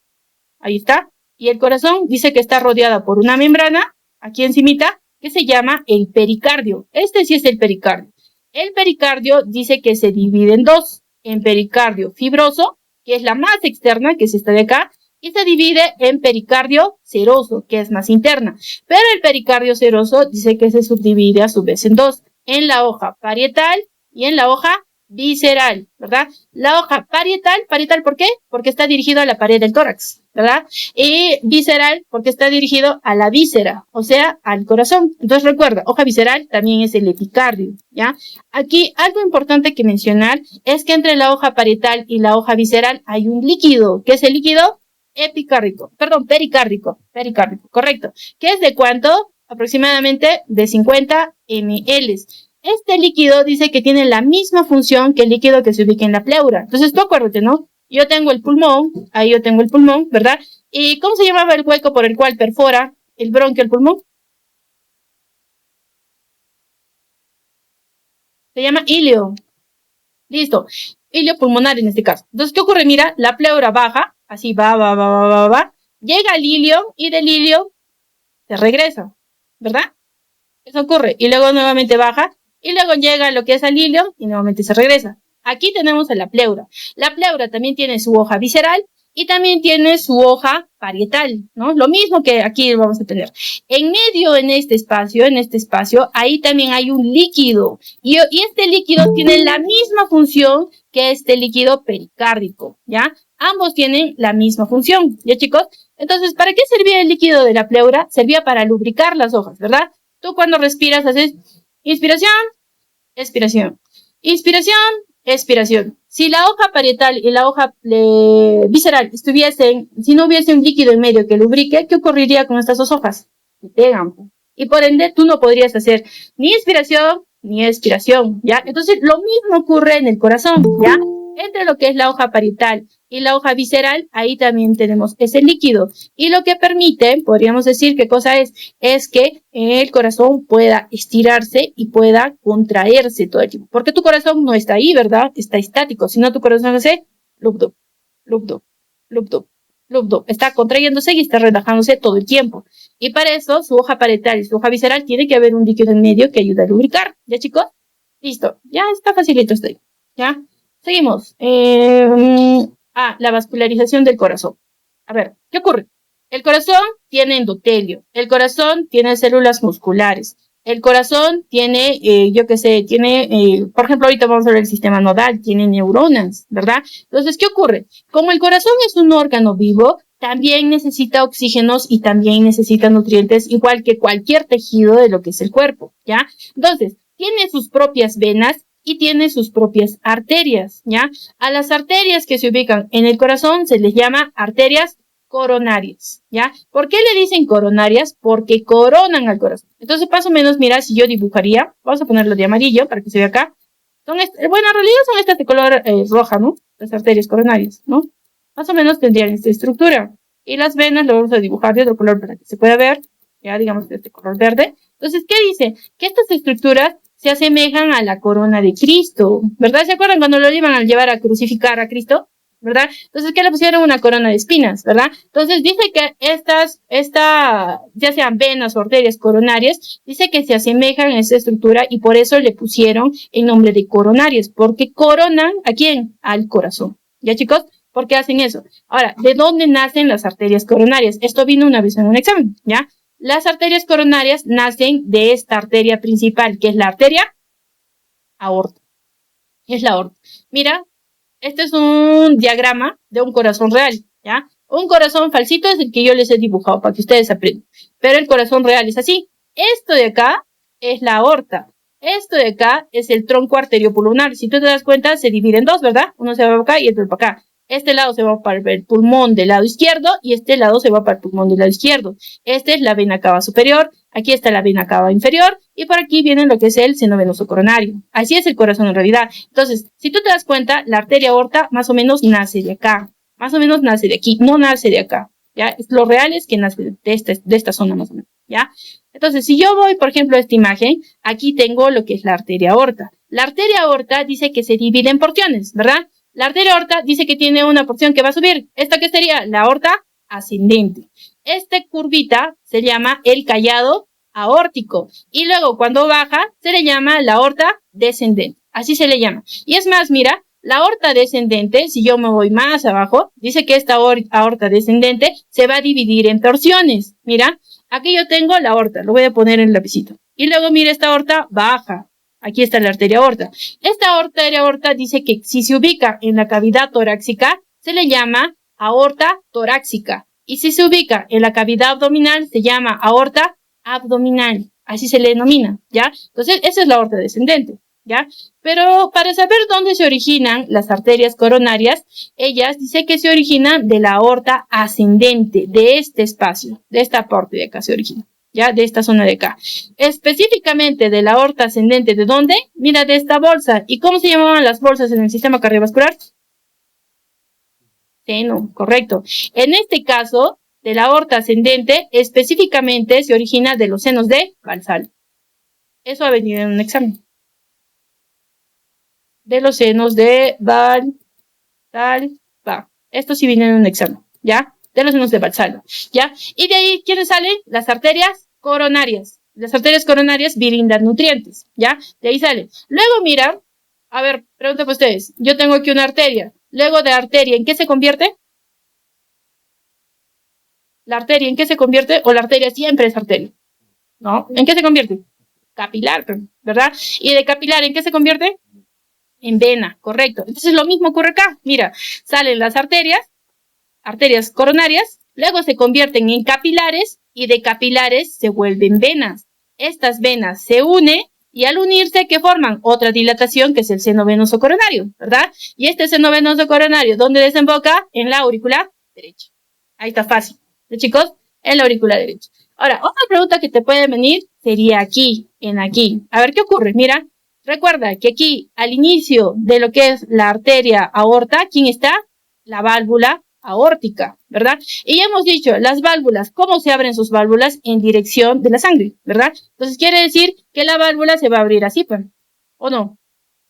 ahí está, y el corazón dice que está rodeada por una membrana, aquí encimita, que se llama el pericardio. Este sí es el pericardio. El pericardio dice que se divide en 2, en pericardio fibroso, que es la más externa, que es esta de acá, y se divide en pericardio seroso, que es más interna. Pero el pericardio seroso dice que se subdivide a su vez en 2, en la hoja parietal y en la hoja visceral, ¿verdad? La hoja parietal, ¿por qué? Porque está dirigido a la pared del tórax, ¿verdad? Y visceral, porque está dirigido a la víscera, o sea, al corazón. Entonces recuerda, hoja visceral también es el epicardio, ¿ya? Aquí algo importante que mencionar es que entre la hoja parietal y la hoja visceral hay un líquido. ¿Qué es el líquido? Pericárdico, correcto. ¿Qué es de cuánto? Aproximadamente de 50 ml. Este líquido dice que tiene la misma función que el líquido que se ubica en la pleura. Entonces, tú acuérdate, ¿no? Yo tengo el pulmón, ahí yo tengo el pulmón, ¿verdad? ¿Y cómo se llamaba el hueco por el cual perfora el bronquio el pulmón? Se llama ilio. Listo. Ilio pulmonar en este caso. Entonces, ¿qué ocurre? Mira, la pleura baja, así va. Llega al ilio y del ilio se regresa, ¿verdad? Eso ocurre. Y luego nuevamente baja. Y luego llega lo que es al ilio y nuevamente se regresa. Aquí tenemos a la pleura. La pleura también tiene su hoja visceral y también tiene su hoja parietal, ¿no? Lo mismo que aquí vamos a tener. En medio, en este espacio, ahí también hay un líquido. Y este líquido tiene la misma función que este líquido pericárdico, ¿ya? Ambos tienen la misma función, ¿ya, chicos? Entonces, ¿para qué servía el líquido de la pleura? Servía para lubricar las hojas, ¿verdad? Tú cuando respiras haces inspiración, expiración, inspiración, expiración. Si la hoja parietal y la hoja visceral estuviesen, si no hubiese un líquido en medio que lubrique, ¿qué ocurriría con estas 2 hojas? Se pegan. Y por ende, tú no podrías hacer ni inspiración ni expiración, ¿ya? Entonces, lo mismo ocurre en el corazón, ¿ya? Entre lo que es la hoja parietal y la hoja visceral, ahí también tenemos ese líquido. Y lo que permite, podríamos decir, ¿qué cosa es? Es que el corazón pueda estirarse y pueda contraerse todo el tiempo. Porque tu corazón no está ahí, ¿verdad? Está estático. Si no, tu corazón hace lupdo, lupdo, lupdo, lupdo. Está contrayéndose y está relajándose todo el tiempo. Y para eso, su hoja parietal y su hoja visceral tiene que haber un líquido en medio que ayude a lubricar. ¿Ya, chicos? Listo. Ya está facilito esto. ¿Ya? Seguimos. La vascularización del corazón. A ver, ¿qué ocurre? El corazón tiene endotelio. El corazón tiene células musculares. El corazón tiene, por ejemplo, ahorita vamos a ver el sistema nodal, tiene neuronas, ¿verdad? Entonces, ¿qué ocurre? Como el corazón es un órgano vivo, también necesita oxígenos y también necesita nutrientes, igual que cualquier tejido de lo que es el cuerpo, ¿ya? Entonces, tiene sus propias venas y tiene sus propias arterias, ¿ya? A las arterias que se ubican en el corazón se les llama arterias coronarias, ¿ya? ¿Por qué le dicen coronarias? Porque coronan al corazón. Entonces, más o menos, mira, si yo dibujaría, vamos a ponerlo de amarillo para que se vea acá. Bueno, en realidad son estas de color roja, ¿no? Las arterias coronarias, ¿no? Más o menos tendrían esta estructura. Y las venas lo vamos a dibujar de otro color para que se pueda ver, ya digamos de este color verde. Entonces, ¿qué dice? Que estas estructuras se asemejan a la corona de Cristo, ¿verdad? ¿Se acuerdan cuando lo iban a llevar a crucificar a Cristo? ¿Verdad? Entonces, ¿qué le pusieron? Una corona de espinas, ¿verdad? Entonces, dice que ya sean venas o arterias coronarias, dice que se asemejan a esa estructura y por eso le pusieron el nombre de coronarias, porque coronan, ¿a quién? Al corazón. ¿Ya, chicos? ¿Por qué hacen eso? Ahora, ¿de dónde nacen las arterias coronarias? Esto vino una vez en un examen, ¿ya? Las arterias coronarias nacen de esta arteria principal, que es la arteria aorta. Es la aorta. Mira, este es un diagrama de un corazón real, ¿ya? Un corazón falsito es el que yo les he dibujado para que ustedes aprendan. Pero el corazón real es así. Esto de acá es la aorta. Esto de acá es el tronco arteriopulmonar. Si tú te das cuenta, se divide en dos, ¿verdad? Uno se va para acá y otro para acá. Este lado se va para el pulmón del lado izquierdo y este lado se va para el pulmón del lado izquierdo. Esta es la vena cava superior, aquí está la vena cava inferior y por aquí viene lo que es el seno venoso coronario. Así es el corazón en realidad. Entonces, si tú te das cuenta, la arteria aorta más o menos nace de acá, más o menos nace de aquí, no nace de acá. ¿Ya? Lo real es que nace de esta zona más o menos, ¿ya? Entonces, si yo voy, por ejemplo, a esta imagen, aquí tengo lo que es la arteria aorta. La arteria aorta dice que se divide en porciones, ¿verdad? La arteria aorta dice que tiene una porción que va a subir. ¿Esta qué sería? La aorta ascendente. Esta curvita se llama el callado aórtico. Y luego cuando baja se le llama la aorta descendente. Así se le llama. Y es más, mira, la aorta descendente, si yo me voy más abajo, dice que esta aorta descendente se va a dividir en porciones. Mira, aquí yo tengo la aorta, lo voy a poner en el lapicito. Y luego mira esta aorta baja. Aquí está la arteria aorta. Esta arteria aorta dice que si se ubica en la cavidad torácica, se le llama aorta torácica. Y si se ubica en la cavidad abdominal, se llama aorta abdominal. Así se le denomina, ¿ya? Entonces, esa es la aorta descendente, ¿ya? Pero para saber dónde se originan las arterias coronarias, ellas dicen que se originan de la aorta ascendente, de este espacio, de esta parte de acá se origina. ¿Ya? De esta zona de acá. Específicamente de la aorta ascendente, ¿de dónde? Mira, de esta bolsa. ¿Y cómo se llamaban las bolsas en el sistema cardiovascular? Seno, correcto. En este caso, de la aorta ascendente, específicamente se origina de los senos de Valsalva. Eso ha venido en un examen. De los senos de Valsalva. Esto sí viene en un examen, ¿ya? De los senos de Valsalva, ¿ya? Y de ahí, ¿quiénes salen? Las arterias coronarias. Las arterias coronarias brindan nutrientes, ¿ya? De ahí salen. Luego, mira, a ver, pregunta para ustedes. Yo tengo aquí una arteria. Luego de arteria, ¿en qué se convierte? ¿La arteria en qué se convierte? ¿O la arteria siempre es arteria? ¿No? ¿En qué se convierte? Capilar, ¿verdad? ¿Y de capilar en qué se convierte? En vena, correcto. Entonces lo mismo ocurre acá. Mira, salen las arterias coronarias, luego se convierten en capilares y de capilares se vuelven venas. Estas venas se unen y al unirse, ¿qué forman? Otra dilatación que es el seno venoso coronario, ¿verdad? Y este seno venoso coronario, ¿dónde desemboca? En la aurícula derecha. Ahí está fácil, ¿sí, chicos? En la aurícula derecha. Ahora, otra pregunta que te puede venir sería aquí, en aquí. A ver, ¿qué ocurre? Mira, recuerda que aquí, al inicio de lo que es la arteria aorta, ¿quién está? La válvula aórtica, ¿verdad? Y ya hemos dicho, las válvulas, ¿cómo se abren sus válvulas? En dirección de la sangre, ¿verdad? Entonces quiere decir que la válvula se va a abrir así, pues, ¿o no?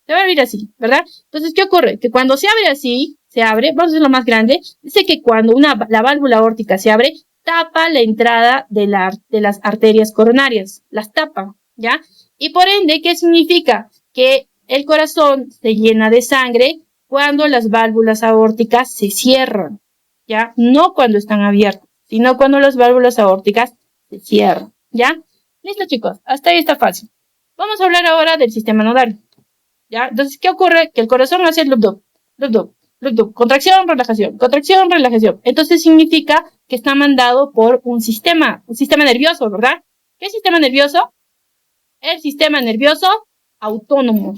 Se va a abrir así, ¿verdad? Entonces, ¿qué ocurre? Que cuando se abre así, se abre, vamos a hacerlo más grande, dice que cuando la válvula aórtica se abre, tapa la entrada de las arterias coronarias, las tapa, ¿ya? Y por ende, ¿qué significa? Que el corazón se llena de sangre cuando las válvulas aórticas se cierran, ¿ya? No cuando están abiertas, sino cuando las válvulas aórticas se cierran, ¿ya? Listo, chicos, hasta ahí está fácil. Vamos a hablar ahora del sistema nodal, ¿ya? Entonces, ¿qué ocurre? Que el corazón hace el lub-dub, lub-dub, lub-dub, contracción, relajación. Entonces significa que está mandado por un sistema nervioso, ¿verdad? ¿Qué sistema nervioso? El sistema nervioso autónomo.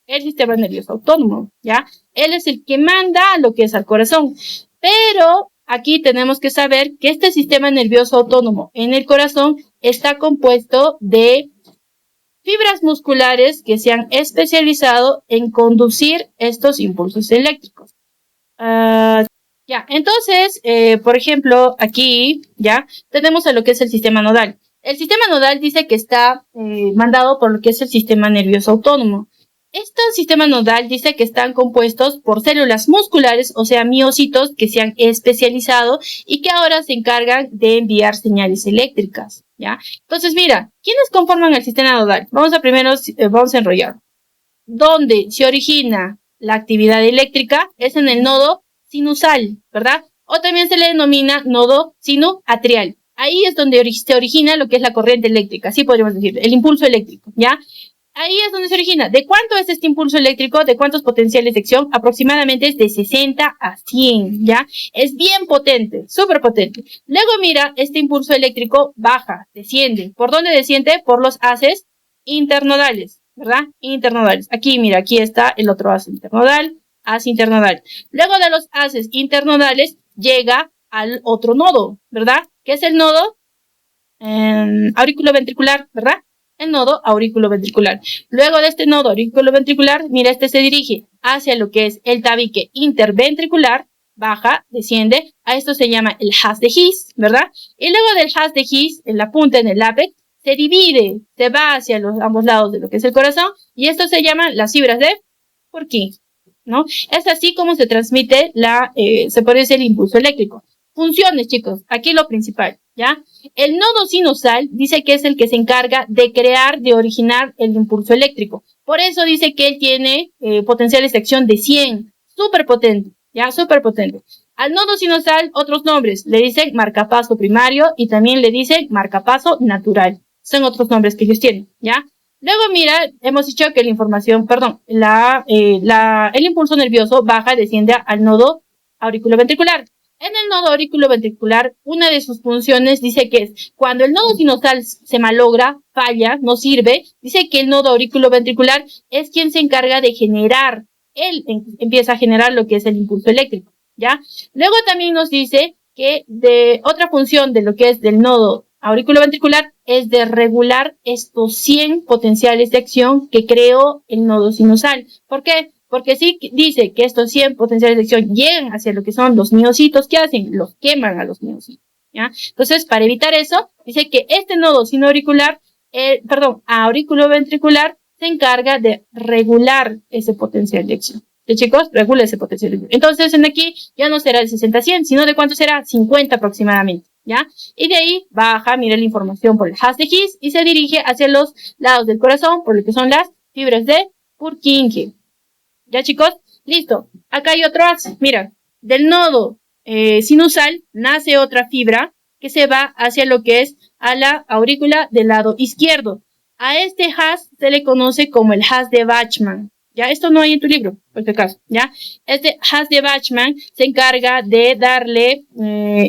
el sistema nervioso autónomo, ¿ya? Él es el que manda lo que es al corazón. Pero aquí tenemos que saber que este sistema nervioso autónomo en el corazón está compuesto de fibras musculares que se han especializado en conducir estos impulsos eléctricos. Ya, entonces, por ejemplo, aquí ya tenemos a lo que es el sistema nodal. El sistema nodal dice que está mandado por lo que es el sistema nervioso autónomo. Este sistema nodal dice que están compuestos por células musculares, o sea, miocitos que se han especializado y que ahora se encargan de enviar señales eléctricas, ¿ya? Entonces, mira, ¿quiénes conforman el sistema nodal? Vamos a enrollar. Donde se origina la actividad eléctrica es en el nodo sinusal, ¿verdad? O también se le denomina nodo sinoatrial. Ahí es donde se origina lo que es la corriente eléctrica, así podríamos decir, el impulso eléctrico, ¿ya? Ahí es donde se origina. ¿De cuánto es este impulso eléctrico? ¿De cuántos potenciales de acción? Aproximadamente es de 60 a 100, ¿ya? Es bien potente, súper potente. Luego mira, este impulso eléctrico baja, desciende. ¿Por dónde desciende? Por los haces internodales, ¿verdad? Internodales. Aquí, mira, aquí está el otro haz internodal, haz internodal. Luego de los haces internodales llega al otro nodo, ¿verdad? ¿Qué es el nodo? Auriculoventricular, ¿verdad? El nodo auriculoventricular. Luego de este nodo auriculoventricular, mira, este se dirige hacia lo que es el tabique interventricular, baja, desciende, a esto se llama el haz de His, ¿verdad? Y luego del haz de His, en la punta, en el ápex, se divide, se va hacia los ambos lados de lo que es el corazón, y esto se llama las fibras de Purkinje, ¿no? Es así como se transmite se puede decir el impulso eléctrico. Funciones, chicos, aquí lo principal, ¿ya? El nodo sinusal dice que es el que se encarga de originar el impulso eléctrico. Por eso dice que él tiene potenciales de acción de 100, súper potente, ¿ya? Súper potente. Al nodo sinusal, otros nombres, le dicen marcapaso primario y también le dicen marcapaso natural. Son otros nombres que ellos tienen, ¿ya? Luego, mira, hemos dicho que el impulso nervioso baja, desciende al nodo auriculoventricular. En el nodo auriculoventricular, una de sus funciones dice que es cuando el nodo sinusal se malogra, falla, no sirve, dice que el nodo auriculoventricular es quien se encarga de generar, él empieza a generar lo que es el impulso eléctrico, ¿ya? Luego también nos dice que de otra función de lo que es del nodo auriculoventricular es de regular estos 100 potenciales de acción que creó el nodo sinusal. ¿Por qué? Porque sí dice que estos 100 potenciales de acción llegan hacia lo que son los miocitos. ¿Qué hacen? Los queman a los miocitos, ¿ya? Entonces, para evitar eso, dice que este nodo auriculoventricular se encarga de regular ese potencial de acción. ¿Sí, chicos? Regula ese potencial de acción. Entonces, en aquí ya no será de 60 a 100, sino de cuánto será? 50 aproximadamente, ¿ya? Y de ahí baja, mira la información por el haz de His y se dirige hacia los lados del corazón por lo que son las fibras de Purkinje. ¿Ya, chicos? Listo. Acá hay otro haz. Mira, del nodo sinusal nace otra fibra que se va hacia lo que es a la aurícula del lado izquierdo. A este haz se le conoce como el haz de Bachmann. Ya, esto no hay en tu libro, por si acaso, ¿ya? Este haz de Bachmann se encarga de darle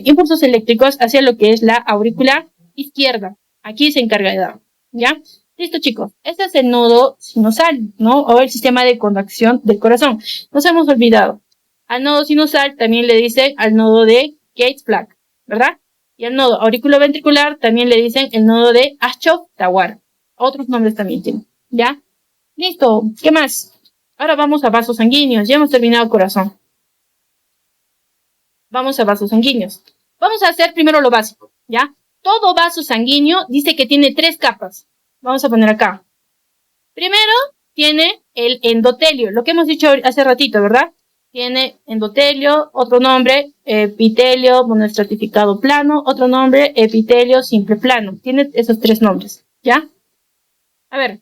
impulsos eléctricos hacia lo que es la aurícula izquierda. Aquí se encarga de dar, ¿ya? Listo, chicos. Este es el nodo sinusal, ¿no? O el sistema de conducción del corazón. Nos hemos olvidado. Al nodo sinusal también le dicen al nodo de Gates-Black, ¿verdad? Y al nodo auriculoventricular también le dicen el nodo de Aschoff-Tawar. Otros nombres también tienen, ¿ya? Listo. ¿Qué más? Ahora vamos a vasos sanguíneos. Ya hemos terminado el corazón. Vamos a vasos sanguíneos. Vamos a hacer primero lo básico, ¿ya? Todo vaso sanguíneo dice que tiene 3 capas. Vamos a poner acá. Primero tiene el endotelio, lo que hemos dicho hace ratito, ¿verdad? Tiene endotelio, otro nombre, epitelio monoestratificado plano, otro nombre, epitelio simple plano. Tiene esos 3 nombres, ¿ya? A ver,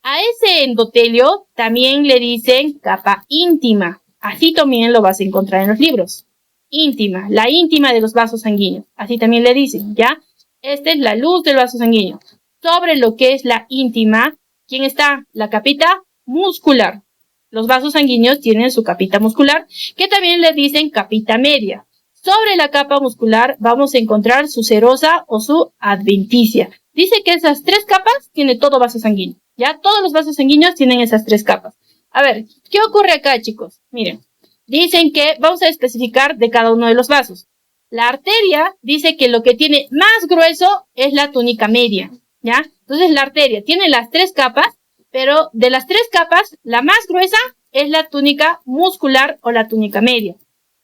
a ese endotelio también le dicen capa íntima. Así también lo vas a encontrar en los libros. Íntima, la íntima de los vasos sanguíneos. Así también le dicen, ¿ya? Esta es la luz del vaso sanguíneo. Sobre lo que es la íntima, ¿quién está? La capita muscular. Los vasos sanguíneos tienen su capita muscular, que también le dicen capita media. Sobre la capa muscular vamos a encontrar su serosa o su adventicia. Dice que esas 3 capas tiene todo vaso sanguíneo. Ya todos los vasos sanguíneos tienen esas 3 capas. A ver, ¿qué ocurre acá, chicos? Miren, dicen que vamos a especificar de cada uno de los vasos. La arteria dice que lo que tiene más grueso es la túnica media, ¿ya? Entonces la arteria tiene las 3 capas, pero de las 3 capas, la más gruesa es la túnica muscular o la túnica media.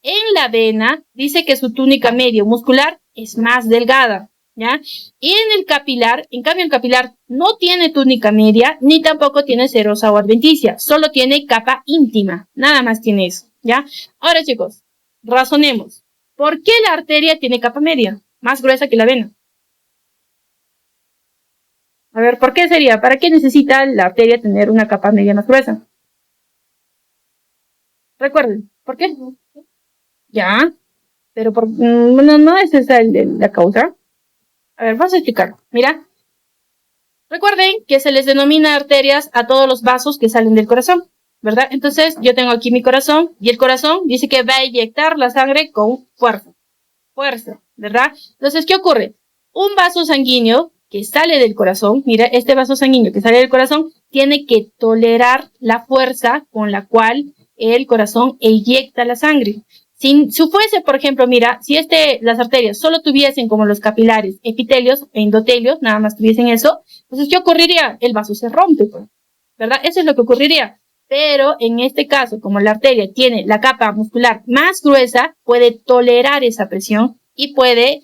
En la vena dice que su túnica media muscular es más delgada, ¿ya? Y en el capilar, en cambio el capilar no tiene túnica media, ni tampoco tiene serosa o adventicia, solo tiene capa íntima, nada más tiene eso, ¿ya? Ahora, chicos, razonemos. ¿Por qué la arteria tiene capa media? Más gruesa que la vena. A ver, ¿por qué sería? ¿Para qué necesita la arteria tener una capa media más gruesa? Recuerden, ¿por qué? Ya, pero no es esa la causa. A ver, vamos a explicar. Mira, recuerden que se les denomina arterias a todos los vasos que salen del corazón, ¿verdad? Entonces, yo tengo aquí mi corazón y el corazón dice que va a inyectar la sangre con fuerza, ¿verdad? Entonces, ¿qué ocurre? Un vaso sanguíneo que sale del corazón, mira, este vaso sanguíneo que sale del corazón tiene que tolerar la fuerza con la cual el corazón eyecta la sangre. Si fuese, por ejemplo, mira, si las arterias solo tuviesen como los capilares, epitelios e endotelios, nada más tuviesen eso, entonces, ¿qué ocurriría? El vaso se rompe, pues, ¿verdad? Eso es lo que ocurriría. Pero en este caso, como la arteria tiene la capa muscular más gruesa, puede tolerar esa presión y podría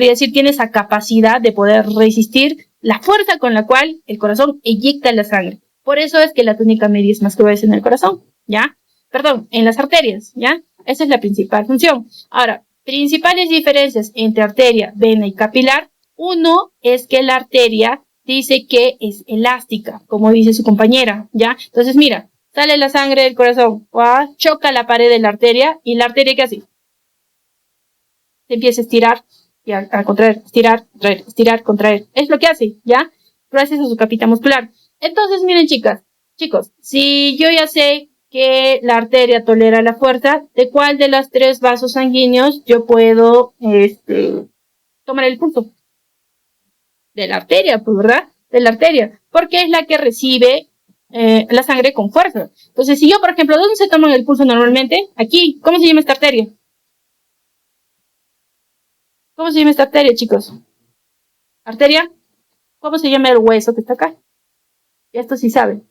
decir, tiene esa capacidad de poder resistir la fuerza con la cual el corazón eyecta la sangre. Por eso es que la túnica media es más gruesa en el corazón, ¿ya? Perdón, en las arterias, ¿ya? Esa es la principal función. Ahora, principales diferencias entre arteria, vena y capilar. Uno es que la arteria dice que es elástica, como dice su compañera, ¿ya? Entonces, mira, sale la sangre del corazón, choca la pared de la arteria y la arteria, ¿qué hace? Se empieza a estirar y a contraer, estirar, contraer, estirar, contraer. Es lo que hace, ¿ya? Gracias a su capita muscular. Entonces, miren, chicos, si yo ya sé que la arteria tolera la fuerza, ¿de cuál de los 3 vasos sanguíneos yo puedo tomar el pulso? De la arteria, pues, ¿verdad? De la arteria, porque es la que recibe la sangre con fuerza. Entonces, si yo, por ejemplo, ¿dónde se toma el pulso normalmente? Aquí. ¿Cómo se llama esta arteria? ¿Cómo se llama esta arteria, chicos? ¿Arteria? ¿Cómo se llama el hueso que está acá? Esto sí saben.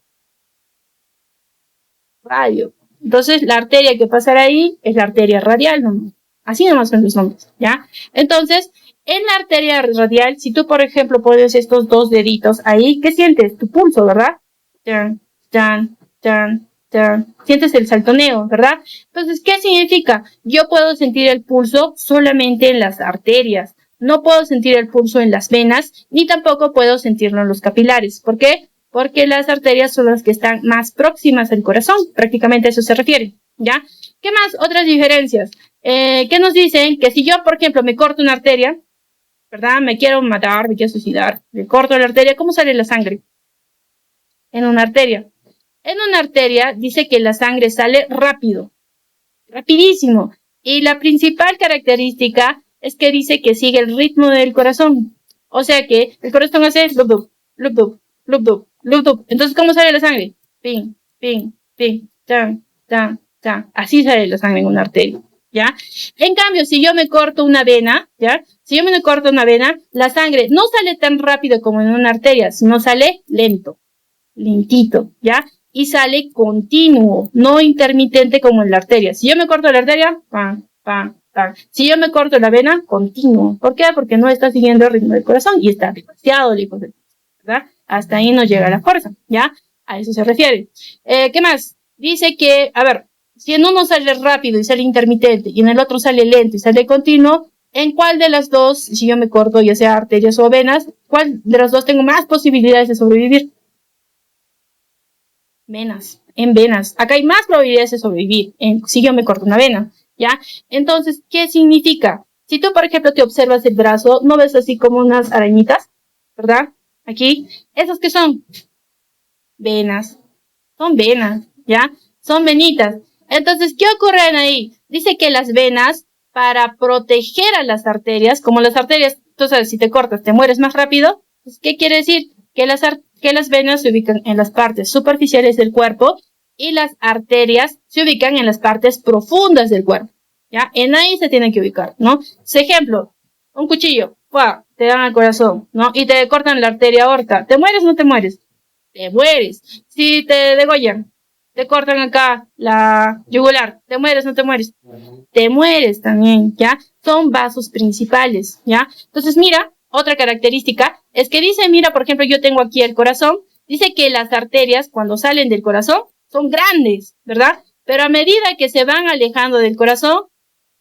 Radio. Entonces, la arteria que pasará ahí es la arteria radial, ¿no? Así nomás son los nombres, ¿ya? Entonces, en la arteria radial, si tú, por ejemplo, pones estos 2 deditos ahí, ¿qué sientes? Tu pulso, ¿verdad? Tan, tan, tan, tan. Sientes el saltoneo, ¿verdad? Entonces, ¿qué significa? Yo puedo sentir el pulso solamente en las arterias. No puedo sentir el pulso en las venas, ni tampoco puedo sentirlo en los capilares. ¿Por qué? Porque las arterias son las que están más próximas al corazón. Prácticamente a eso se refiere, ¿ya? ¿Qué más? Otras diferencias. ¿Qué nos dicen? Que si yo, por ejemplo, me corto una arteria, ¿verdad? Me quiero matar, me quiero suicidar, me corto la arteria, ¿cómo sale la sangre? En una arteria. En una arteria dice que la sangre sale rápido, rapidísimo. Y la principal característica es que dice que sigue el ritmo del corazón. O sea que el corazón hace lup-dup, lup-dup, lup-dup, lup-dup. Entonces, ¿cómo sale la sangre? Ping, ping, ping, tan, tan, tan. Así sale la sangre en una arteria, ¿ya? En cambio, si yo me corto una vena, ¿ya? Si yo me corto una vena, la sangre no sale tan rápido como en una arteria, sino sale lentito, ¿ya? Y sale continuo, no intermitente como en la arteria. Si yo me corto la arteria, pam, pam, pam. Si yo me corto la vena, continuo. ¿Por qué? Porque no está siguiendo el ritmo del corazón y está demasiado lejos del corazón, ¿verdad? Hasta ahí no llega la fuerza, ¿ya? A eso se refiere. ¿Qué más? Dice que, a ver, si en uno sale rápido y sale intermitente y en el otro sale lento y sale continuo, ¿en cuál de las dos, si yo me corto, ya sea arterias o venas, cuál de las dos tengo más posibilidades de sobrevivir? Venas, en venas. Acá hay más probabilidades de sobrevivir si yo me corto una vena, ¿ya? Entonces, ¿qué significa? Si tú, por ejemplo, te observas el brazo, ¿no ves así como unas arañitas? ¿Verdad? Aquí, ¿esos qué son? Venas. Son venas, ¿ya? Son venitas. Entonces, ¿qué ocurre ahí? Dice que las venas, para proteger a las arterias, como las arterias, tú sabes, si te cortas, te mueres más rápido, pues, ¿qué quiere decir? Que las venas se ubican en las partes superficiales del cuerpo y las arterias se ubican en las partes profundas del cuerpo, ¿ya? En ahí se tienen que ubicar, ¿no? Ejemplo, un cuchillo, ¡pua! Te dan al corazón, ¿no? Y te cortan la arteria aorta. ¿Te mueres o no te mueres? Te mueres. Si te degollan, te cortan acá la yugular, ¿te mueres o no te mueres? Te mueres también, ¿ya? Son vasos principales, ¿ya? Entonces, mira, otra característica es que dice, mira, por ejemplo, yo tengo aquí el corazón, dice que las arterias cuando salen del corazón son grandes, ¿verdad? Pero a medida que se van alejando del corazón,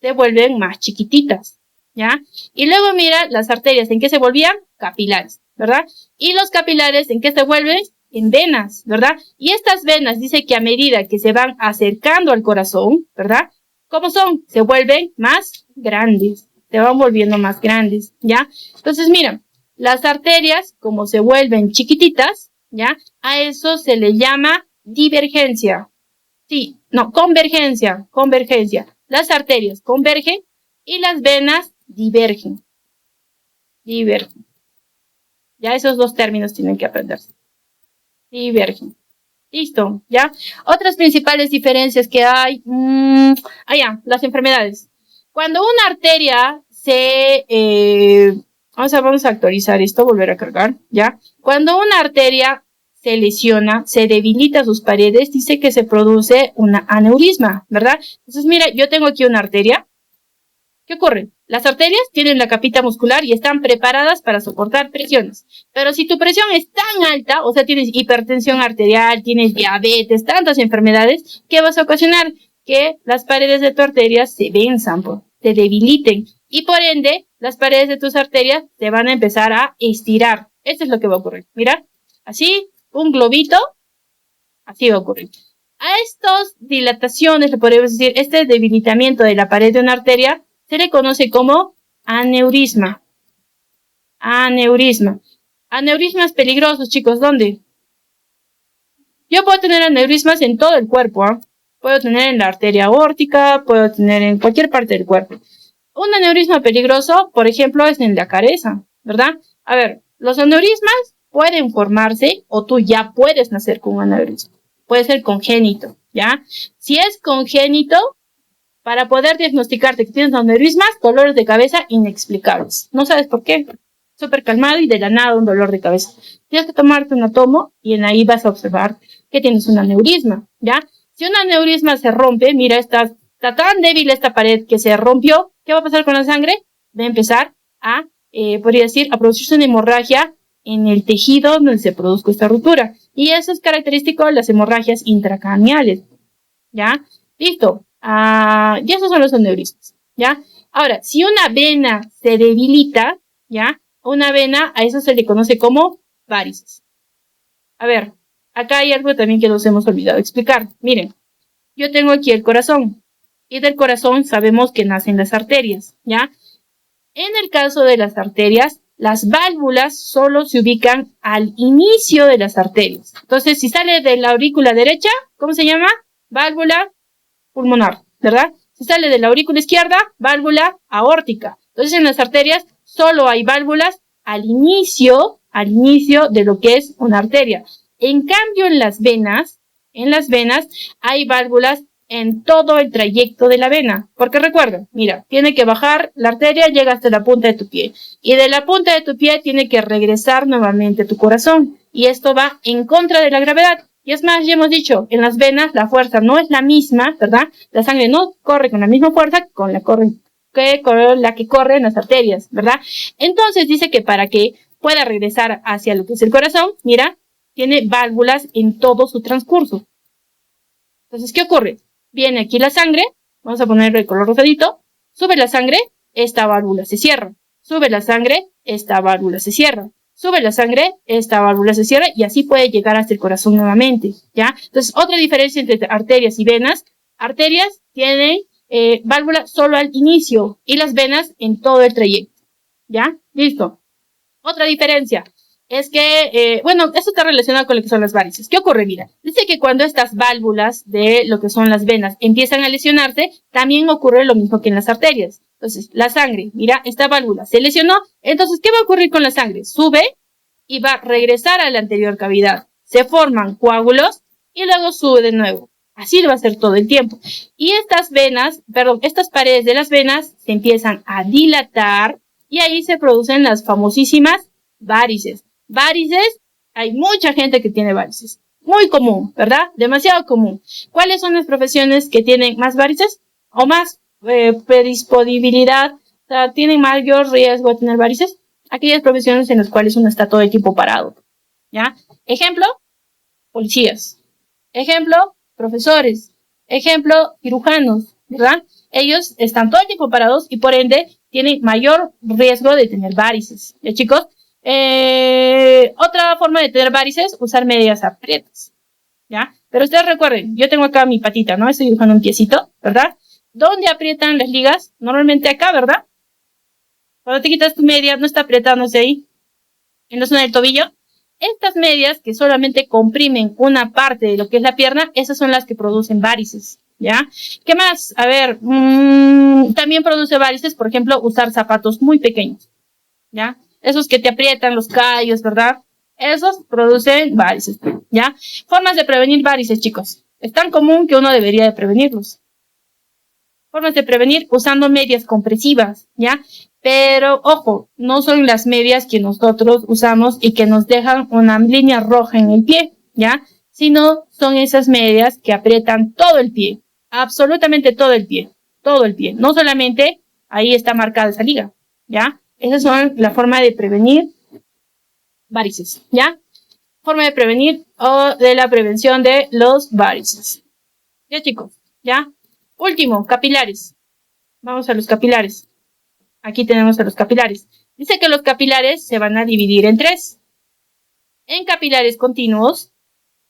se vuelven más chiquititas, ¿ya? Y luego mira las arterias, ¿en qué se volvían? Capilares, ¿verdad? Y los capilares, ¿en qué se vuelven? En venas, ¿verdad? Y estas venas, dice que a medida que se van acercando al corazón, ¿verdad? ¿Cómo son? Se vuelven más grandes, se van volviendo más grandes, ¿ya? Entonces, mira, las arterias, como se vuelven chiquititas, ¿ya? A eso se le llama divergencia. Sí, no, convergencia. Las arterias convergen y las venas divergen. Ya esos dos términos tienen que aprenderse. Divergen. Listo, ¿ya? Otras principales diferencias que hay. Las enfermedades. Cuando una arteria vamos a actualizar esto, volver a cargar, ¿ya? Cuando una arteria se lesiona, se debilita sus paredes, dice que se produce una aneurisma, ¿verdad? Entonces, mira, yo tengo aquí una arteria. ¿Qué ocurre? Las arterias tienen la capita muscular y están preparadas para soportar presiones. Pero si tu presión es tan alta, o sea, tienes hipertensión arterial, tienes diabetes, tantas enfermedades, ¿qué vas a ocasionar? Que las paredes de tu arteria se venzan, se debiliten. Y por ende, las paredes de tus arterias se van a empezar a estirar. Eso es lo que va a ocurrir. Mira, así, un globito, así va a ocurrir. A estas dilataciones, le podemos decir, este debilitamiento de la pared de una arteria, se le conoce como aneurisma. Aneurismas peligrosos, chicos, ¿dónde? Yo puedo tener aneurismas en todo el cuerpo, ¿eh? Puedo tener en la arteria aórtica, puedo tener en cualquier parte del cuerpo. Un aneurisma peligroso, por ejemplo, es en la cabeza, ¿verdad? A ver, los aneurismas pueden formarse o tú ya puedes nacer con un aneurisma. Puede ser congénito, ¿ya? Si es congénito, para poder diagnosticarte que tienes aneurismas, dolores de cabeza inexplicables. No sabes por qué. Súper calmado y de la nada un dolor de cabeza. Tienes que tomarte un tomo y en ahí vas a observar que tienes un aneurisma, ¿ya? Si un aneurisma se rompe, mira, está tan débil esta pared que se rompió, ¿qué va a pasar con la sangre? Va a empezar a, podría decir, a producirse una hemorragia en el tejido donde se produzca esta ruptura. Y eso es característico de las hemorragias intracraneales, ¿ya? Listo. Y esos son los aneurismas, ¿ya? Ahora, si una vena se debilita, ¿ya? Una vena, a eso se le conoce como varices. A ver, acá hay algo también que nos hemos olvidado explicar. Miren, yo tengo aquí el corazón. Y del corazón sabemos que nacen las arterias, ¿ya? En el caso de las arterias, las válvulas solo se ubican al inicio de las arterias. Entonces, si sale de la aurícula derecha, ¿cómo se llama? Válvula pulmonar, ¿verdad? Si sale de la aurícula izquierda, válvula aórtica. Entonces, en las arterias solo hay válvulas al inicio de lo que es una arteria. En cambio, en las venas hay válvulas en todo el trayecto de la vena. Porque recuerda, mira, tiene que bajar la arteria, llega hasta la punta de tu pie. Y de la punta de tu pie tiene que regresar nuevamente a tu corazón. Y esto va en contra de la gravedad. Y es más, ya hemos dicho, en las venas la fuerza no es la misma, ¿verdad? La sangre no corre con la misma fuerza con la que corre en las arterias, ¿verdad? Entonces dice que para que pueda regresar hacia lo que es el corazón, mira, tiene válvulas en todo su transcurso. Entonces, ¿qué ocurre? Viene aquí la sangre, vamos a ponerle el color rosadito, sube la sangre, esta válvula se cierra. Sube la sangre, esta válvula se cierra. Sube la sangre, esta válvula se cierra y así puede llegar hasta el corazón nuevamente, ¿ya? Entonces, otra diferencia entre arterias y venas. Arterias tienen válvula solo al inicio y las venas en todo el trayecto, ¿ya? Listo. Otra diferencia es que, esto está relacionado con lo que son las varices. ¿Qué ocurre? Mira, dice que cuando estas válvulas de lo que son las venas empiezan a lesionarse, también ocurre lo mismo que en las arterias. Entonces, la sangre, mira, esta válvula se lesionó. Entonces, ¿qué va a ocurrir con la sangre? Sube y va a regresar a la anterior cavidad. Se forman coágulos y luego sube de nuevo. Así va a ser todo el tiempo. Y estas paredes de las venas se empiezan a dilatar y ahí se producen las famosísimas varices. Varices, hay mucha gente que tiene varices. Muy común, ¿verdad? Demasiado común. ¿Cuáles son las profesiones que tienen más varices o más predisponibilidad? O sea, tienen mayor riesgo de tener varices. Aquellas profesiones en las cuales uno está todo el tiempo parado. ¿Ya? Ejemplo, policías. Ejemplo, profesores. Ejemplo, cirujanos, ¿verdad? Ellos están todo el tiempo parados y por ende tienen mayor riesgo de tener varices. ¿Ya, chicos? Otra forma de tener varices, usar medias aprietas. ¿Ya? Pero ustedes recuerden, yo tengo acá mi patita, ¿no? Estoy dibujando un piecito, ¿verdad? ¿Dónde aprietan las ligas? Normalmente acá, ¿verdad? Cuando te quitas tu media, no está apretándose ahí, en la zona del tobillo. Estas medias que solamente comprimen una parte de lo que es la pierna, esas son las que producen varices, ¿ya? ¿Qué más? A ver, también produce varices, por ejemplo, usar zapatos muy pequeños, ¿ya? Esos que te aprietan los callos, ¿verdad? Esos producen varices, ¿ya? Formas de prevenir varices, chicos. Es tan común que uno debería de prevenirlos. Formas de prevenir usando medias compresivas, ¿ya? Pero, ojo, no son las medias que nosotros usamos y que nos dejan una línea roja en el pie, ¿ya? Sino son esas medias que aprietan todo el pie, absolutamente todo el pie, todo el pie. No solamente ahí está marcada esa liga, ¿ya? Esas son la forma de prevenir varices, ¿ya? Forma de prevenir o de la prevención de los varices. Ya, chicos, ¿ya? Último, capilares. Vamos a los capilares. Aquí tenemos a los capilares. Dice que los capilares se van a dividir en tres. En capilares continuos,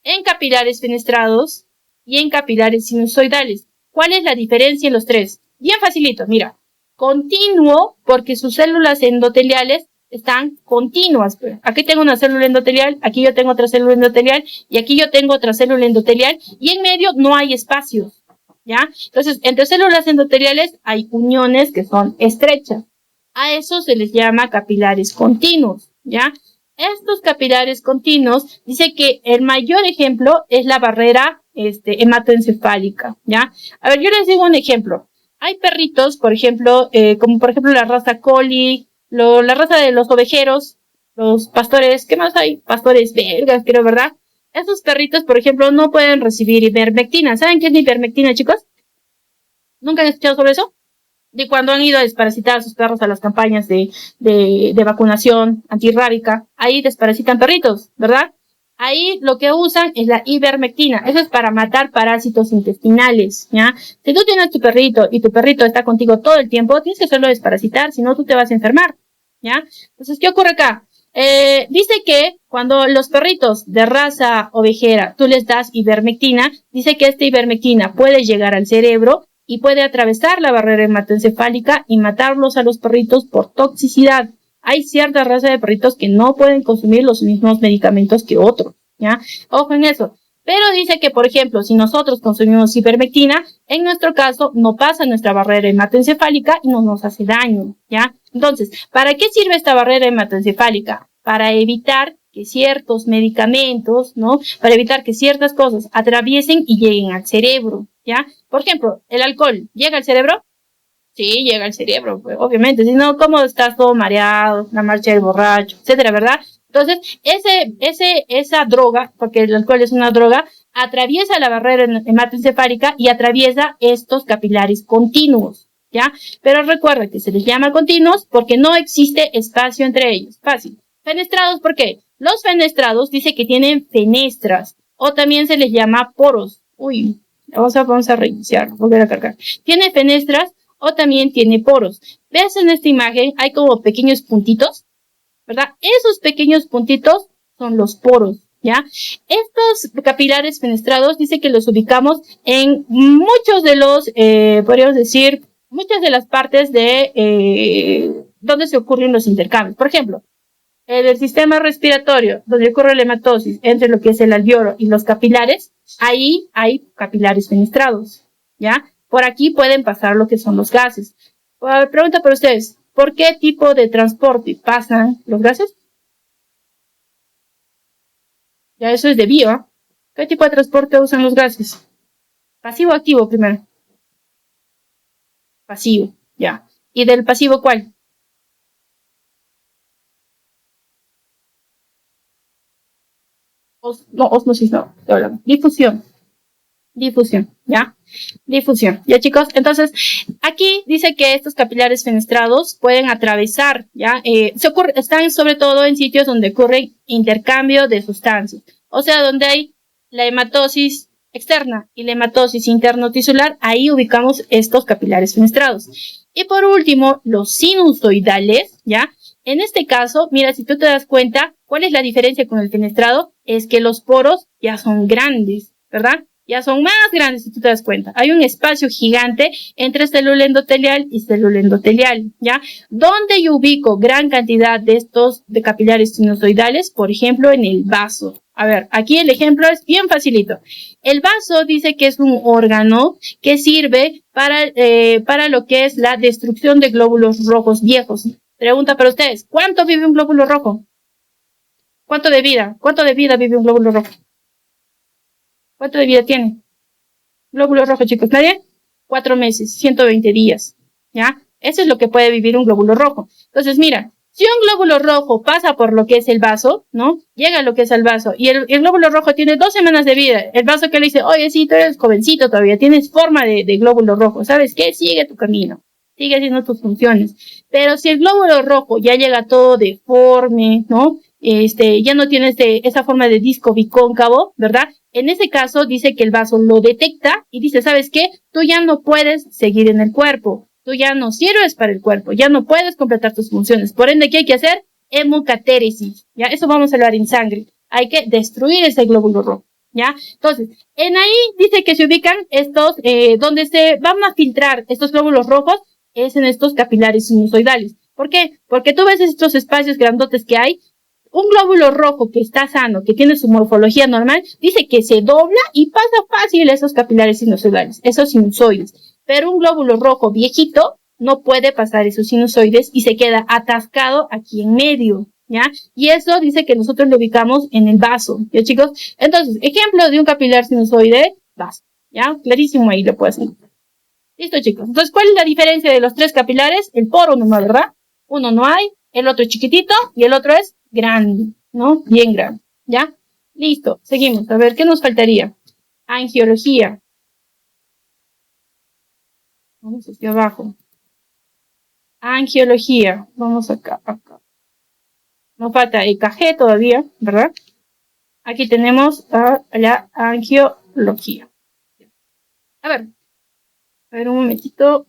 en capilares fenestrados y en capilares sinusoidales. ¿Cuál es la diferencia en los tres? Bien facilito, mira. Continuo porque sus células endoteliales están continuas. Aquí tengo una célula endotelial, aquí yo tengo otra célula endotelial y aquí yo tengo otra célula endotelial y en medio no hay espacios. ¿Ya? Entonces, entre células endoteliales hay uniones que son estrechas. A eso se les llama capilares continuos, ¿ya? Estos capilares continuos, dice que el mayor ejemplo es la barrera hematoencefálica, ¿ya? A ver, yo les digo un ejemplo. Hay perritos, por ejemplo, como por ejemplo la raza Collie, la raza de los ovejeros, los pastores, ¿qué más hay? Pastores belgas, creo, ¿verdad? Esos perritos, por ejemplo, no pueden recibir ivermectina. ¿Saben qué es la ivermectina, chicos? ¿Nunca han escuchado sobre eso? De cuando han ido a desparasitar a sus perros a las campañas de vacunación antirrábica, ahí desparasitan perritos, ¿verdad? Ahí lo que usan es la ivermectina. Eso es para matar parásitos intestinales, ¿ya? Si tú tienes tu perrito y tu perrito está contigo todo el tiempo, tienes que hacerlo desparasitar, si no tú te vas a enfermar, ¿ya? Entonces, ¿qué ocurre acá? Dice que cuando los perritos de raza ovejera tú les das ivermectina, dice que esta ivermectina puede llegar al cerebro y puede atravesar la barrera hematoencefálica y matarlos a los perritos por toxicidad. Hay cierta raza de perritos que no pueden consumir los mismos medicamentos que otros, ¿ya? Ojo en eso. Pero dice que, por ejemplo, si nosotros consumimos ivermectina, en nuestro caso no pasa nuestra barrera hematoencefálica y no nos hace daño, ¿ya? Entonces, ¿para qué sirve esta barrera hematoencefálica? Para evitar que ciertos medicamentos, ¿no? Para evitar que ciertas cosas atraviesen y lleguen al cerebro, ¿ya? Por ejemplo, ¿el alcohol llega al cerebro? Sí, llega al cerebro, pues, obviamente. Si no, ¿cómo estás todo mareado? La marcha del borracho, etcétera, ¿verdad? Entonces, esa droga, porque el alcohol es una droga, atraviesa la barrera hematoencefálica y atraviesa estos capilares continuos, ¿ya? Pero recuerda que se les llama continuos porque no existe espacio entre ellos. Fácil. Fenestrados, ¿por qué? Los fenestrados dice que tienen fenestras o también se les llama poros. Uy, vamos a reiniciar, volver a cargar. Tiene fenestras o también tiene poros. ¿Ves en esta imagen? Hay como pequeños puntitos, ¿verdad? Esos pequeños puntitos son los poros, ¿ya? Estos capilares fenestrados dice que los ubicamos en muchos de los, podríamos decir, muchas de las partes de donde se ocurren los intercambios. Por ejemplo, en el sistema respiratorio, donde ocurre la hematosis entre lo que es el alveolo y los capilares, ahí hay capilares fenestrados, ¿ya? Por aquí pueden pasar lo que son los gases. Pregunta para ustedes, ¿por qué tipo de transporte pasan los gases? Ya eso es de bio. ¿Qué tipo de transporte usan los gases? ¿Pasivo o activo primero? Pasivo, ya. ¿Y del pasivo cuál? No, osmosis no. Difusión. Difusión, ¿ya? Difusión. Ya, chicos, entonces, aquí dice que estos capilares fenestrados pueden atravesar, ¿ya? Están sobre todo en sitios donde ocurre intercambio de sustancias, o sea, donde hay la hematosis externa y la hematosis interno-tisular, ahí ubicamos estos capilares fenestrados. Y por último, los sinusoidales, ¿ya? En este caso, mira, si tú te das cuenta, ¿cuál es la diferencia con el fenestrado? Es que los poros ya son grandes, ¿verdad? Ya son más grandes si tú te das cuenta. Hay un espacio gigante entre célula endotelial y célula endotelial, ¿ya? Donde yo ubico gran cantidad de estos de capilares sinusoidales, por ejemplo, en el vaso. A ver, aquí el ejemplo es bien facilito. El vaso dice que es un órgano que sirve para lo que es la destrucción de glóbulos rojos viejos. Pregunta para ustedes, ¿cuánto vive un glóbulo rojo? ¿Cuánto de vida? ¿Cuánto de vida vive un glóbulo rojo? ¿Cuánto de vida tiene? Glóbulo rojo, chicos, ¿nadie? 4 meses, 120 días, ¿ya? Eso es lo que puede vivir un glóbulo rojo. Entonces, mira, si un glóbulo rojo pasa por lo que es el vaso, ¿no? Llega a lo que es el vaso y el glóbulo rojo tiene 2 semanas de vida. El vaso que le dice, oye, sí, tú eres jovencito todavía, tienes forma de glóbulo rojo, ¿sabes qué? Sigue tu camino, sigue haciendo tus funciones. Pero si el glóbulo rojo ya llega todo deforme, ¿no? Ya no tiene esa forma de disco bicóncavo, ¿verdad? En ese caso dice que el vaso lo detecta y dice, ¿sabes qué? Tú ya no puedes seguir en el cuerpo, tú ya no sirves para el cuerpo, ya no puedes completar tus funciones. Por ende, ¿qué hay que hacer? Hemocatéresis, ¿ya? Eso vamos a hablar en sangre. Hay que destruir ese glóbulo rojo, ¿ya? Entonces, en ahí dice que se ubican estos, donde se van a filtrar estos glóbulos rojos, es en estos capilares sinusoidales. ¿Por qué? Porque tú ves estos espacios grandotes que hay. Un glóbulo rojo que está sano, que tiene su morfología normal, dice que se dobla y pasa fácil esos capilares sinusoidales, esos sinusoides. Pero un glóbulo rojo viejito no puede pasar esos sinusoides y se queda atascado aquí en medio, ¿ya? Y eso dice que nosotros lo ubicamos en el vaso, ¿ya, chicos? Entonces, ejemplo de un capilar sinusoide, vaso, ¿ya? Clarísimo ahí lo puedes ver. Listo, chicos. Entonces, ¿cuál es la diferencia de los 3 capilares? El poro nomás, ¿verdad? Uno no hay, el otro es chiquitito y el otro es grande, ¿no? Bien grande, ¿ya? Listo, seguimos. A ver, ¿qué nos faltaría? Angiología. Vamos hacia abajo. Angiología. Vamos acá. Nos falta EKG todavía, ¿verdad? Aquí tenemos la angiología. A ver un momentito.